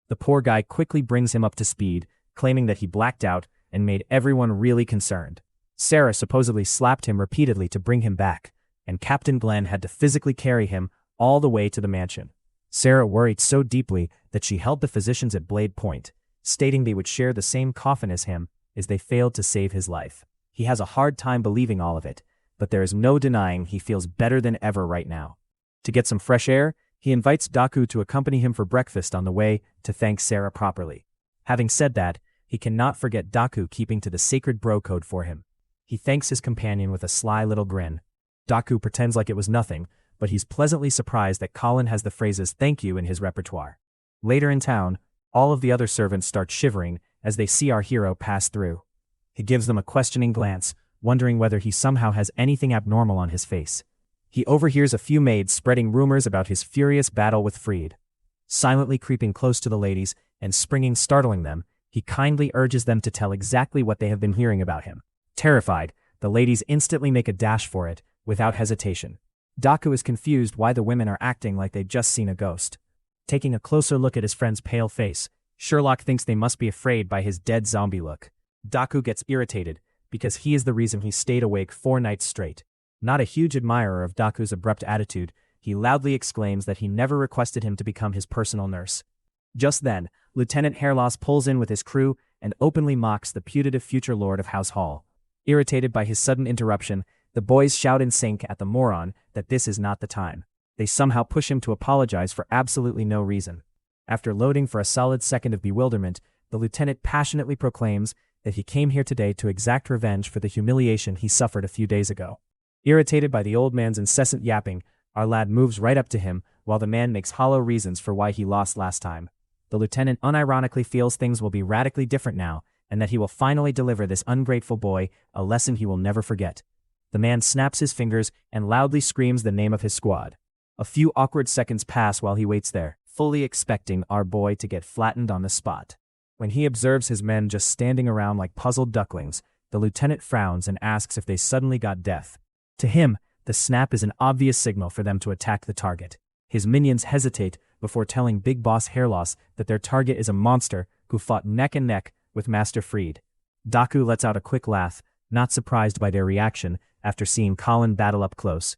The poor guy quickly brings him up to speed, claiming that he blacked out and made everyone really concerned. Sarah supposedly slapped him repeatedly to bring him back, and Captain Glenn had to physically carry him all the way to the mansion. Sarah worried so deeply that she held the physicians at blade point, stating they would share the same coffin as him as they failed to save his life. He has a hard time believing all of it, but there is no denying he feels better than ever right now. To get some fresh air, he invites Daku to accompany him for breakfast on the way to thank Sarah properly. Having said that, he cannot forget Daku keeping to the sacred bro code for him. He thanks his companion with a sly little grin. Daku pretends like it was nothing, but he's pleasantly surprised that Colin has the phrases thank you in his repertoire. Later in town, all of the other servants start shivering as they see our hero pass through. He gives them a questioning glance, wondering whether he somehow has anything abnormal on his face. He overhears a few maids spreading rumors about his furious battle with Fried. Silently creeping close to the ladies and startling them, he kindly urges them to tell exactly what they have been hearing about him. Terrified, the ladies instantly make a dash for it, without hesitation. Daku is confused why the women are acting like they'd just seen a ghost. Taking a closer look at his friend's pale face, Sherlock thinks they must be afraid by his dead zombie look. Daku gets irritated, because he is the reason he stayed awake 4 nights straight. Not a huge admirer of Daku's abrupt attitude, he loudly exclaims that he never requested him to become his personal nurse. Just then, Lieutenant Hairloss pulls in with his crew and openly mocks the putative future lord of House Hall. Irritated by his sudden interruption, the boys shout in sync at the moron that this is not the time. They somehow push him to apologize for absolutely no reason. After loading for a solid second of bewilderment, the lieutenant passionately proclaims that he came here today to exact revenge for the humiliation he suffered a few days ago. Irritated by the old man's incessant yapping, our lad moves right up to him while the man makes hollow reasons for why he lost last time. The lieutenant unironically feels things will be radically different now and that he will finally deliver this ungrateful boy a lesson he will never forget. The man snaps his fingers and loudly screams the name of his squad. A few awkward seconds pass while he waits there, fully expecting our boy to get flattened on the spot. When he observes his men just standing around like puzzled ducklings, the lieutenant frowns and asks if they suddenly got deaf. To him, the snap is an obvious signal for them to attack the target. His minions hesitate before telling Big Boss Hairloss that their target is a monster who fought neck and neck with Master Freed. Daku lets out a quick laugh, not surprised by their reaction after seeing Colin battle up close.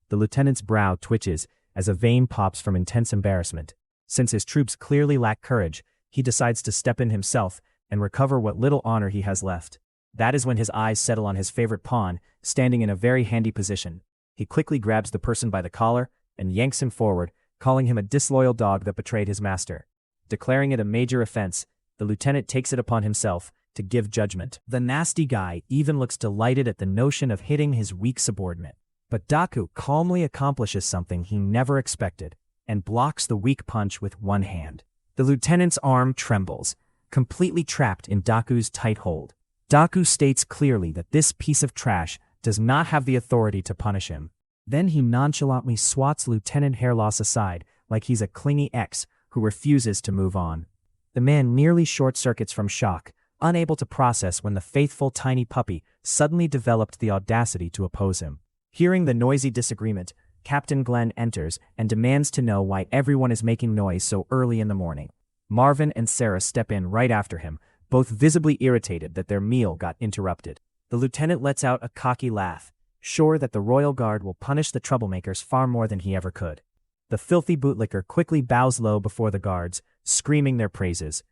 The lieutenant's brow twitches as a vein pops from intense embarrassment. Since his troops clearly lack courage, he decides to step in himself and recover what little honor he has left. That is when his eyes settle on his favorite pawn, standing in a very handy position. He quickly grabs the person by the collar and yanks him forward, calling him a disloyal dog that betrayed his master. Declaring it a major offense, the lieutenant takes it upon himself to give judgment. The nasty guy even looks delighted at the notion of hitting his weak subordinate. But Daku calmly accomplishes something he never expected and blocks the weak punch with one hand. The lieutenant's arm trembles, completely trapped in Daku's tight hold. Daku states clearly that this piece of trash does not have the authority to punish him. Then he nonchalantly swats Lieutenant Hairloss aside like he's a clingy ex who refuses to move on. The man nearly short-circuits from shock, unable to process when the faithful tiny puppy suddenly developed the audacity to oppose him. Hearing the noisy disagreement, Captain Glenn enters and demands to know why everyone is making noise so early in the morning. Marvin and Sarah step in right after him, both visibly irritated that their meal got interrupted. The lieutenant lets out a cocky laugh, sure that the royal guard will punish the troublemakers far more than he ever could. The filthy bootlicker quickly bows low before the guards, screaming their praises.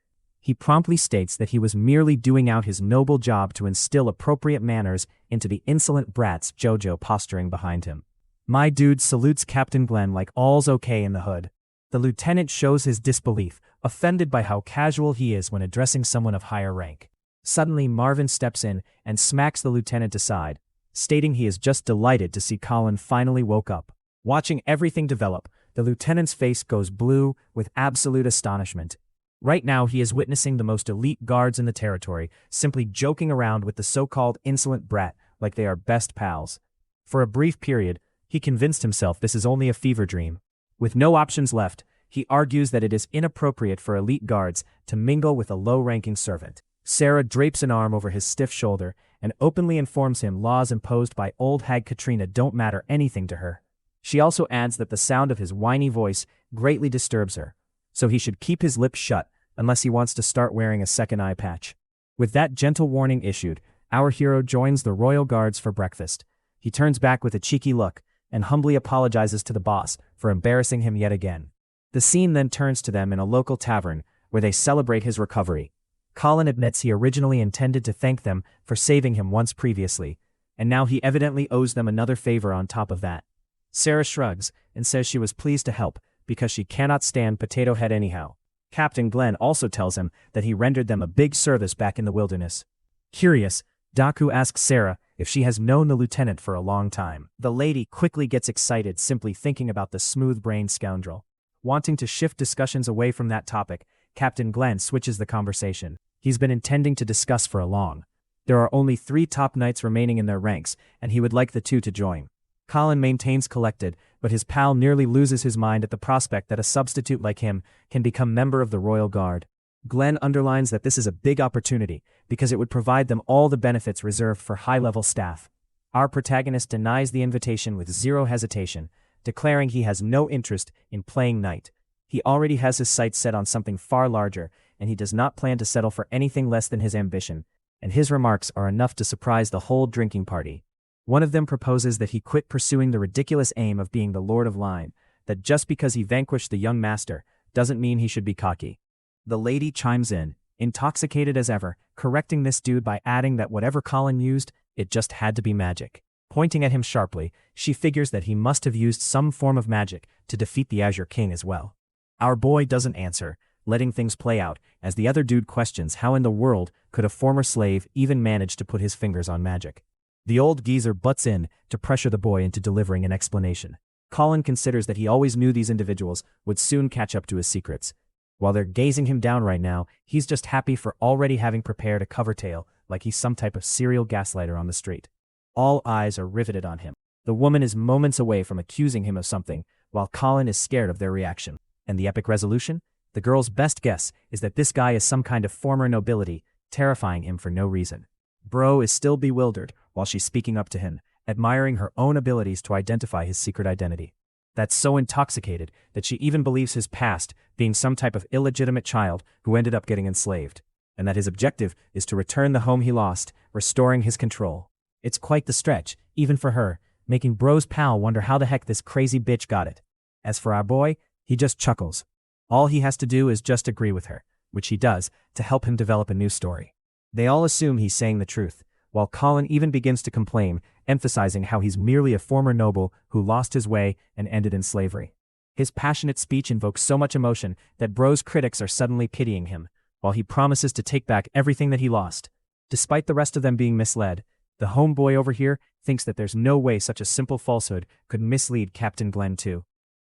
He promptly states that he was merely doing out his noble job to instill appropriate manners into the insolent brats Jojo posturing behind him. My dude salutes Captain Glenn like all's okay in the hood. The lieutenant shows his disbelief, offended by how casual he is when addressing someone of higher rank. Suddenly, Marvin steps in and smacks the lieutenant aside, stating he is just delighted to see Colin finally woke up. Watching everything develop, the lieutenant's face goes blue with absolute astonishment. Right now, he is witnessing the most elite guards in the territory simply joking around with the so-called insolent brat like they are best pals. For a brief period, he convinced himself this is only a fever dream. With no options left, he argues that it is inappropriate for elite guards to mingle with a low-ranking servant. Sarah drapes an arm over his stiff shoulder and openly informs him laws imposed by old hag Katrina don't matter anything to her. She also adds that the sound of his whiny voice greatly disturbs her, so he should keep his lips shut unless he wants to start wearing a second eye patch. With that gentle warning issued, our hero joins the royal guards for breakfast. He turns back with a cheeky look and humbly apologizes to the boss for embarrassing him yet again. The scene then turns to them in a local tavern where they celebrate his recovery. Colin admits he originally intended to thank them for saving him once previously, and now he evidently owes them another favor on top of that. Sarah shrugs and says she was pleased to help because she cannot stand Potato Head anyhow. Captain Glenn also tells him that he rendered them a big service back in the wilderness. Curious, Daku asks Sarah if she has known the lieutenant for a long time. The lady quickly gets excited simply thinking about the smooth-brained scoundrel. Wanting to shift discussions away from that topic, Captain Glenn switches the conversation. He's been intending to discuss for a long. There are only 3 top knights remaining in their ranks, and he would like the 2 to join. Colin maintains collected, but his pal nearly loses his mind at the prospect that a substitute like him can become member of the Royal Guard. Glenn underlines that this is a big opportunity because it would provide them all the benefits reserved for high-level staff. Our protagonist denies the invitation with zero hesitation, declaring he has no interest in playing knight. He already has his sights set on something far larger, and he does not plan to settle for anything less than his ambition, and his remarks are enough to surprise the whole drinking party. One of them proposes that he quit pursuing the ridiculous aim of being the Lord of Line, that just because he vanquished the young master doesn't mean he should be cocky. The lady chimes in, intoxicated as ever, correcting this dude by adding that whatever Colin used, it just had to be magic. Pointing at him sharply, she figures that he must have used some form of magic to defeat the Azure King as well. Our boy doesn't answer, letting things play out, as the other dude questions how in the world could a former slave even manage to put his fingers on magic. The old geezer butts in to pressure the boy into delivering an explanation. Colin considers that he always knew these individuals would soon catch up to his secrets. While they're gazing him down right now, he's just happy for already having prepared a cover tale like he's some type of serial gaslighter on the street. All eyes are riveted on him. The woman is moments away from accusing him of something, while Colin is scared of their reaction. And the epic resolution? The girl's best guess is that this guy is some kind of former nobility, terrifying him for no reason. Bro is still bewildered while she's speaking up to him, admiring her own abilities to identify his secret identity. That's so intoxicated that she even believes his past being some type of illegitimate child who ended up getting enslaved, and that his objective is to return the home he lost, restoring his control. It's quite the stretch, even for her, making Bro's pal wonder how the heck this crazy bitch got it. As for our boy, he just chuckles. All he has to do is just agree with her, which he does, to help him develop a new story. They all assume he's saying the truth, while Colin even begins to complain, emphasizing how he's merely a former noble who lost his way and ended in slavery. His passionate speech invokes so much emotion that Bro's critics are suddenly pitying him, while he promises to take back everything that he lost. Despite the rest of them being misled, the homeboy over here thinks that there's no way such a simple falsehood could mislead Captain Glenn too.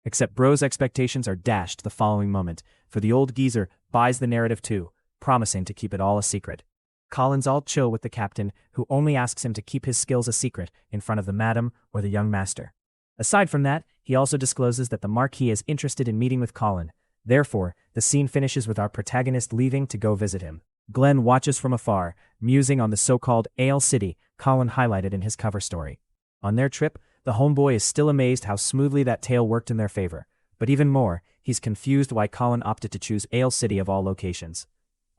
Except Bro's expectations are dashed the following moment, for the old geezer buys the narrative too, promising to keep it all a secret. Colin's all chill with the captain, who only asks him to keep his skills a secret in front of the madam or the young master. Aside from that, he also discloses that the Marquis is interested in meeting with Colin. Therefore, the scene finishes with our protagonist leaving to go visit him. Glenn watches from afar, musing on the so-called Ale City Colin highlighted in his cover story. On their trip, the homeboy is still amazed how smoothly that tale worked in their favor, but even more, he's confused why Colin opted to choose Ale City of all locations.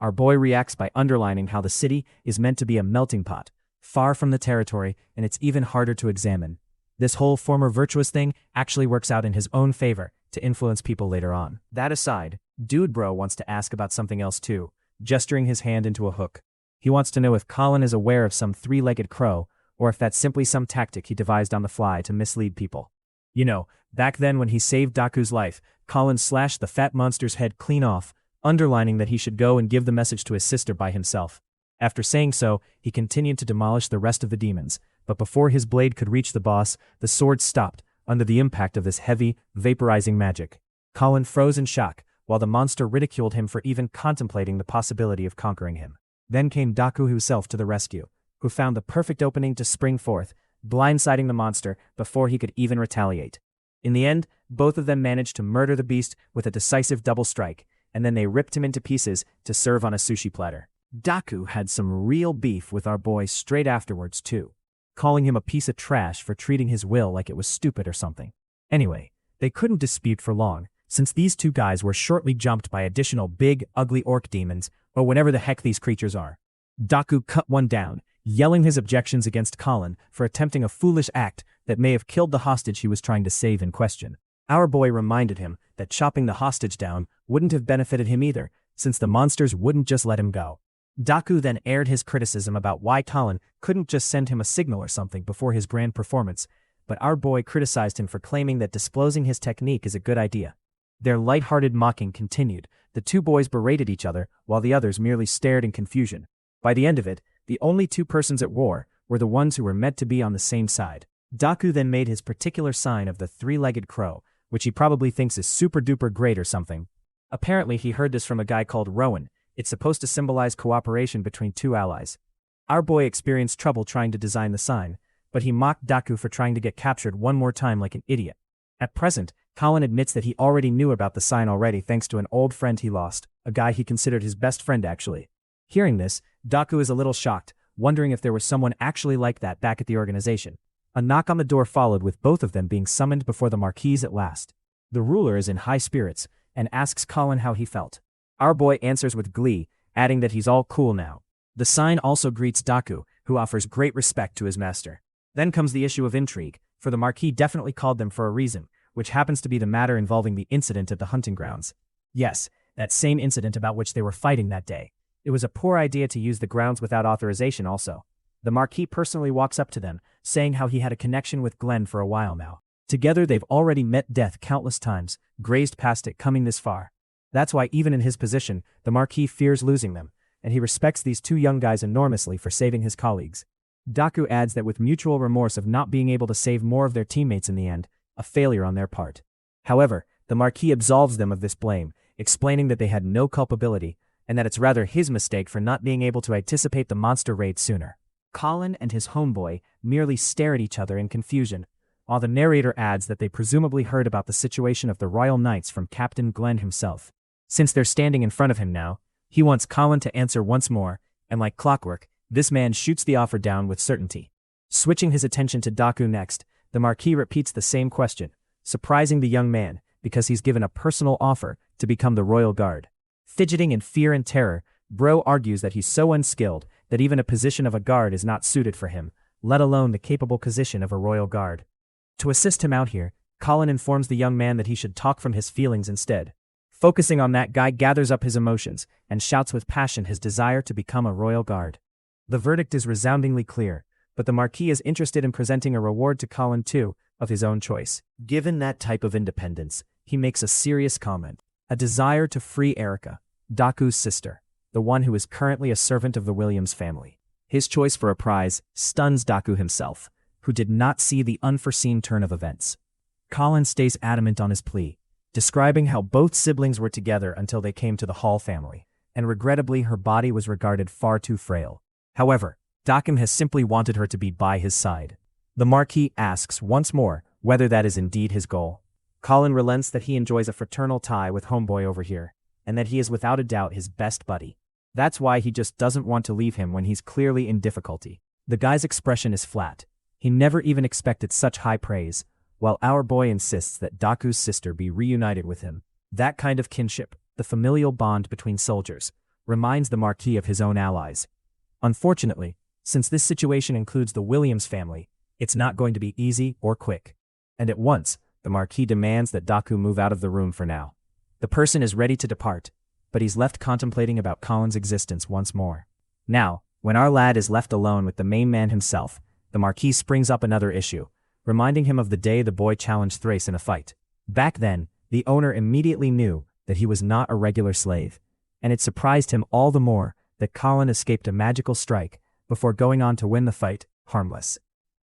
Our boy reacts by underlining how the city is meant to be a melting pot, far from the territory, and it's even harder to examine. This whole former virtuous thing actually works out in his own favor to influence people later on. That aside, Dude Bro wants to ask about something else too, gesturing his hand into a hook. He wants to know if Colin is aware of some three-legged crow, or if that's simply some tactic he devised on the fly to mislead people. You know, back then when he saved Daku's life, Colin slashed the fat monster's head clean off, underlining that he should go and give the message to his sister by himself. After saying so, he continued to demolish the rest of the demons, but before his blade could reach the boss, the sword stopped, under the impact of this heavy, vaporizing magic. Colin froze in shock, while the monster ridiculed him for even contemplating the possibility of conquering him. Then came Daku himself to the rescue, who found the perfect opening to spring forth, blindsiding the monster before he could even retaliate. In the end, both of them managed to murder the beast with a decisive double strike, and then they ripped him into pieces to serve on a sushi platter. Daku had some real beef with our boy straight afterwards too, calling him a piece of trash for treating his will like it was stupid or something. Anyway, they couldn't dispute for long, since these two guys were shortly jumped by additional big, ugly orc demons, or whatever the heck these creatures are. Daku cut one down, yelling his objections against Colin for attempting a foolish act that may have killed the hostage he was trying to save in question. Our boy reminded him that chopping the hostage down wouldn't have benefited him either, since the monsters wouldn't just let him go. Daku then aired his criticism about why Colin couldn't just send him a signal or something before his grand performance, but our boy criticized him for claiming that disclosing his technique is a good idea. Their light-hearted mocking continued. The two boys berated each other, while the others merely stared in confusion. By the end of it, the only two persons at war were the ones who were meant to be on the same side. Daku then made his particular sign of the three-legged crow, which he probably thinks is super-duper great or something. Apparently he heard this from a guy called Rowan. It's supposed to symbolize cooperation between two allies. Our boy experienced trouble trying to design the sign, but he mocked Daku for trying to get captured one more time like an idiot. At present, Colin admits that he already knew about the sign already thanks to an old friend he lost, a guy he considered his best friend actually. Hearing this, Daku is a little shocked, wondering if there was someone actually like that back at the organization. A knock on the door followed with both of them being summoned before the Marquis at last. The ruler is in high spirits and asks Colin how he felt. Our boy answers with glee, adding that he's all cool now. The sign also greets Daku, who offers great respect to his master. Then comes the issue of intrigue, for the Marquis definitely called them for a reason, which happens to be the matter involving the incident at the hunting grounds. Yes, that same incident about which they were fighting that day. It was a poor idea to use the grounds without authorization also. The Marquis personally walks up to them, saying how he had a connection with Glenn for a while now. Together they've already met death countless times, grazed past it coming this far. That's why even in his position, the Marquis fears losing them, and he respects these two young guys enormously for saving his colleagues. Daku adds that with mutual remorse of not being able to save more of their teammates in the end, a failure on their part. However, the Marquis absolves them of this blame, explaining that they had no culpability, and that it's rather his mistake for not being able to anticipate the monster raid sooner. Colin and his homeboy merely stare at each other in confusion, while the narrator adds that they presumably heard about the situation of the Royal Knights from Captain Glenn himself. Since they're standing in front of him now, he wants Colin to answer once more, and like clockwork, this man shoots the offer down with certainty. Switching his attention to Daku next, the Marquis repeats the same question, surprising the young man because he's given a personal offer to become the Royal Guard. Fidgeting in fear and terror, Bro argues that he's so unskilled that even a position of a guard is not suited for him, let alone the capable position of a Royal Guard. To assist him out here, Colin informs the young man that he should talk from his feelings instead. Focusing on that, Guy gathers up his emotions and shouts with passion his desire to become a Royal Guard. The verdict is resoundingly clear, but the Marquis is interested in presenting a reward to Colin too, of his own choice. Given that type of independence, he makes a serious comment. A desire to free Erica, Daku's sister, the one who is currently a servant of the Williams family. His choice for a prize stuns Daku himself, who did not see the unforeseen turn of events. Colin stays adamant on his plea, describing how both siblings were together until they came to the Hall family, and regrettably her body was regarded far too frail. However, Dakum has simply wanted her to be by his side. The Marquis asks once more whether that is indeed his goal. Colin relents that he enjoys a fraternal tie with homeboy over here, and that he is without a doubt his best buddy. That's why he just doesn't want to leave him when he's clearly in difficulty. The guy's expression is flat. He never even expected such high praise, while our boy insists that Daku's sister be reunited with him. That kind of kinship, the familial bond between soldiers, reminds the Marquis of his own allies. Unfortunately, since this situation includes the Williams family, it's not going to be easy or quick. And at once, the Marquis demands that Daku move out of the room for now. The person is ready to depart, but he's left contemplating about Colin's existence once more. Now, when our lad is left alone with the main man himself, the Marquis springs up another issue, reminding him of the day the boy challenged Thrace in a fight. Back then, the owner immediately knew that he was not a regular slave, and it surprised him all the more that Colin escaped a magical strike before going on to win the fight, harmless.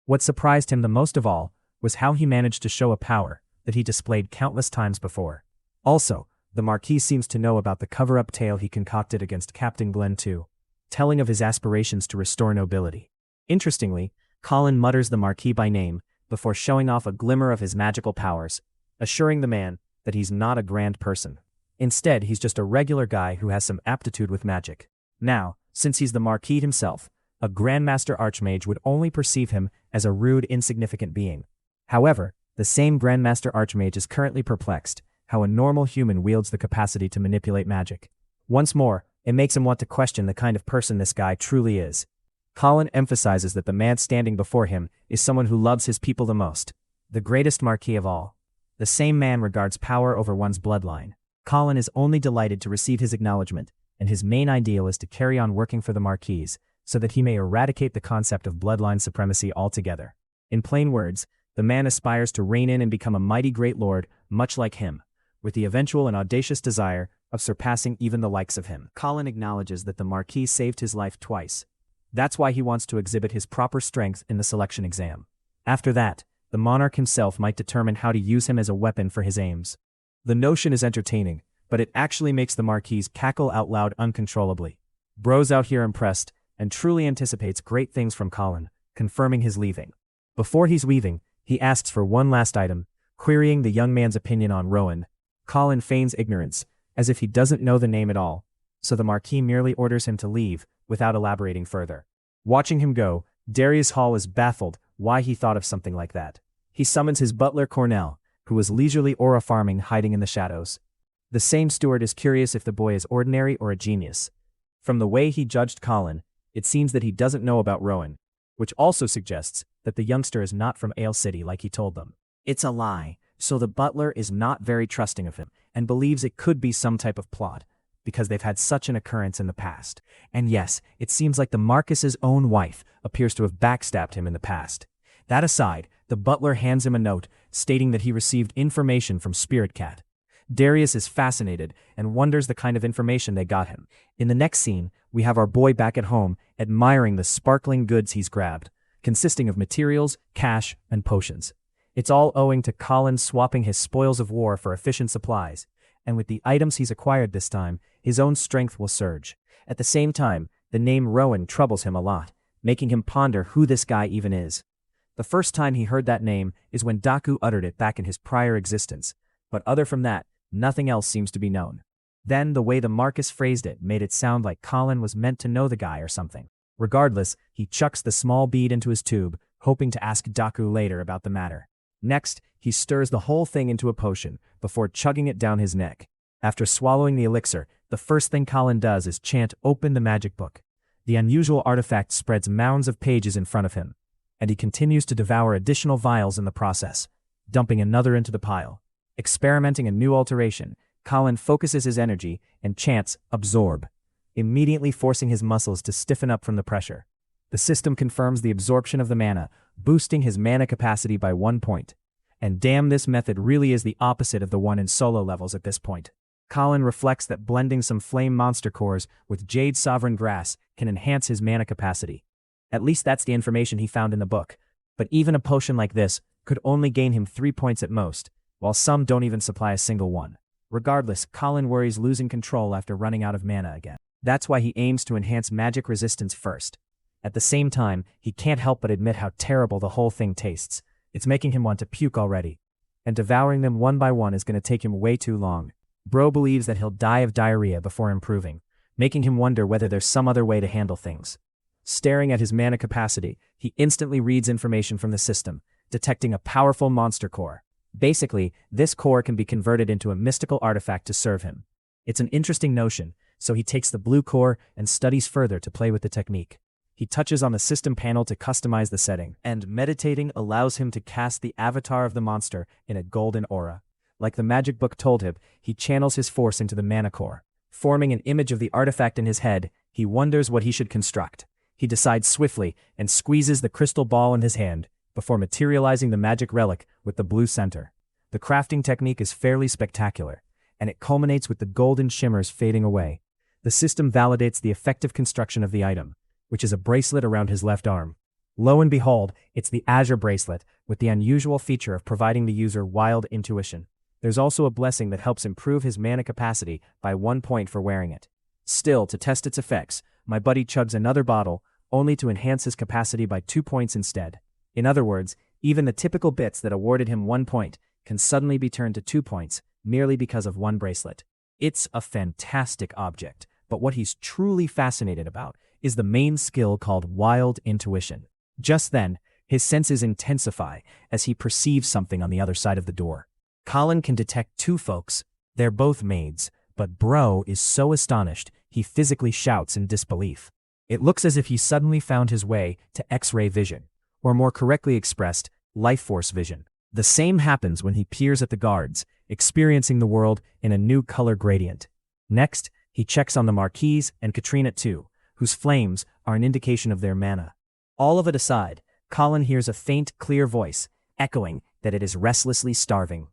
What surprised him the most of all was how he managed to show a power that he displayed countless times before. Also, the Marquis seems to know about the cover-up tale he concocted against Captain Glenn too, telling of his aspirations to restore nobility. Interestingly, Colin mutters the Marquis by name before showing off a glimmer of his magical powers, assuring the man that he's not a grand person. Instead, he's just a regular guy who has some aptitude with magic. Now, since he's the Marquis himself, a Grandmaster Archmage would only perceive him as a rude, insignificant being. However, the same Grandmaster Archmage is currently perplexed how a normal human wields the capacity to manipulate magic. Once more, it makes him want to question the kind of person this guy truly is. Colin emphasizes that the man standing before him is someone who loves his people the most, the greatest Marquis of all. The same man regards power over one's bloodline. Colin is only delighted to receive his acknowledgement, and his main ideal is to carry on working for the Marquis, so that he may eradicate the concept of bloodline supremacy altogether. In plain words, the man aspires to reign in and become a mighty great lord, much like him, with the eventual and audacious desire of surpassing even the likes of him. Colin acknowledges that the Marquis saved his life twice. That's why he wants to exhibit his proper strength in the selection exam. After that, the monarch himself might determine how to use him as a weapon for his aims. The notion is entertaining, but it actually makes the Marquis cackle out loud uncontrollably. Bro's out here impressed, and truly anticipates great things from Colin, confirming his leaving. Before he's leaving, he asks for one last item, querying the young man's opinion on Rowan. Colin feigns ignorance, as if he doesn't know the name at all, so the Marquis merely orders him to leave, without elaborating further. Watching him go, Darius Hall is baffled why he thought of something like that. He summons his butler Cornell, who was leisurely aura farming hiding in the shadows. The same steward is curious if the boy is ordinary or a genius. From the way he judged Colin, it seems that he doesn't know about Rowan, which also suggests that the youngster is not from Ale City like he told them. It's a lie, so the butler is not very trusting of him and believes it could be some type of plot, because they've had such an occurrence in the past. And yes, it seems like the Marcus's own wife appears to have backstabbed him in the past. That aside, the butler hands him a note stating that he received information from Spirit Cat. Darius is fascinated and wonders the kind of information they got him. In the next scene, we have our boy back at home admiring the sparkling goods he's grabbed, consisting of materials, cash, and potions. It's all owing to Colin swapping his spoils of war for efficient supplies, and with the items he's acquired this time, his own strength will surge. At the same time, the name Rowan troubles him a lot, making him ponder who this guy even is. The first time he heard that name is when Daku uttered it back in his prior existence, but other from that, nothing else seems to be known. Then the way the Marcus phrased it made it sound like Colin was meant to know the guy or something. Regardless, he chucks the small bead into his tube, hoping to ask Daku later about the matter. Next, he stirs the whole thing into a potion before chugging it down his neck. After swallowing the elixir, the first thing Colin does is chant "Open the magic book." The unusual artifact spreads mounds of pages in front of him, and he continues to devour additional vials in the process, dumping another into the pile. Experimenting a new alteration, Colin focuses his energy and chants "Absorb," immediately forcing his muscles to stiffen up from the pressure. The system confirms the absorption of the mana, boosting his mana capacity by 1 point. And damn, this method really is the opposite of the one in solo levels at this point. Colin reflects that blending some flame monster cores with Jade Sovereign Grass can enhance his mana capacity. At least that's the information he found in the book. But even a potion like this could only gain him 3 points at most, while some don't even supply a single one. Regardless, Colin worries losing control after running out of mana again. That's why he aims to enhance magic resistance first. At the same time, he can't help but admit how terrible the whole thing tastes. It's making him want to puke already. And devouring them one by one is going to take him way too long. Bro believes that he'll die of diarrhea before improving, making him wonder whether there's some other way to handle things. Staring at his mana capacity, he instantly reads information from the system, detecting a powerful monster core. Basically, this core can be converted into a mystical artifact to serve him. It's an interesting notion, so he takes the blue core and studies further to play with the technique. He touches on the system panel to customize the setting, and meditating allows him to cast the avatar of the monster in a golden aura. Like the magic book told him, he channels his force into the mana core. Forming an image of the artifact in his head, he wonders what he should construct. He decides swiftly and squeezes the crystal ball in his hand before materializing the magic relic with the blue center. The crafting technique is fairly spectacular, and it culminates with the golden shimmers fading away. The system validates the effective construction of the item, which is a bracelet around his left arm. Lo and behold, it's the Azure bracelet, with the unusual feature of providing the user wild intuition. There's also a blessing that helps improve his mana capacity by 1 point for wearing it. Still, to test its effects, my buddy chugs another bottle, only to enhance his capacity by 2 points instead. In other words, even the typical bits that awarded him 1 point can suddenly be turned to 2 points, merely because of one bracelet. It's a fantastic object, but what he's truly fascinated about is the main skill called Wild Intuition. Just then, his senses intensify as he perceives something on the other side of the door. Colin can detect 2 folks. They're both maids, but Bro is so astonished he physically shouts in disbelief. It looks as if he suddenly found his way to X-ray vision, or more correctly expressed, life force vision. The same happens when he peers at the guards, experiencing the world in a new color gradient. Next, he checks on the Marquise and Katrina too, whose flames are an indication of their mana. All of it aside, Colin hears a faint, clear voice, echoing that it is restlessly starving.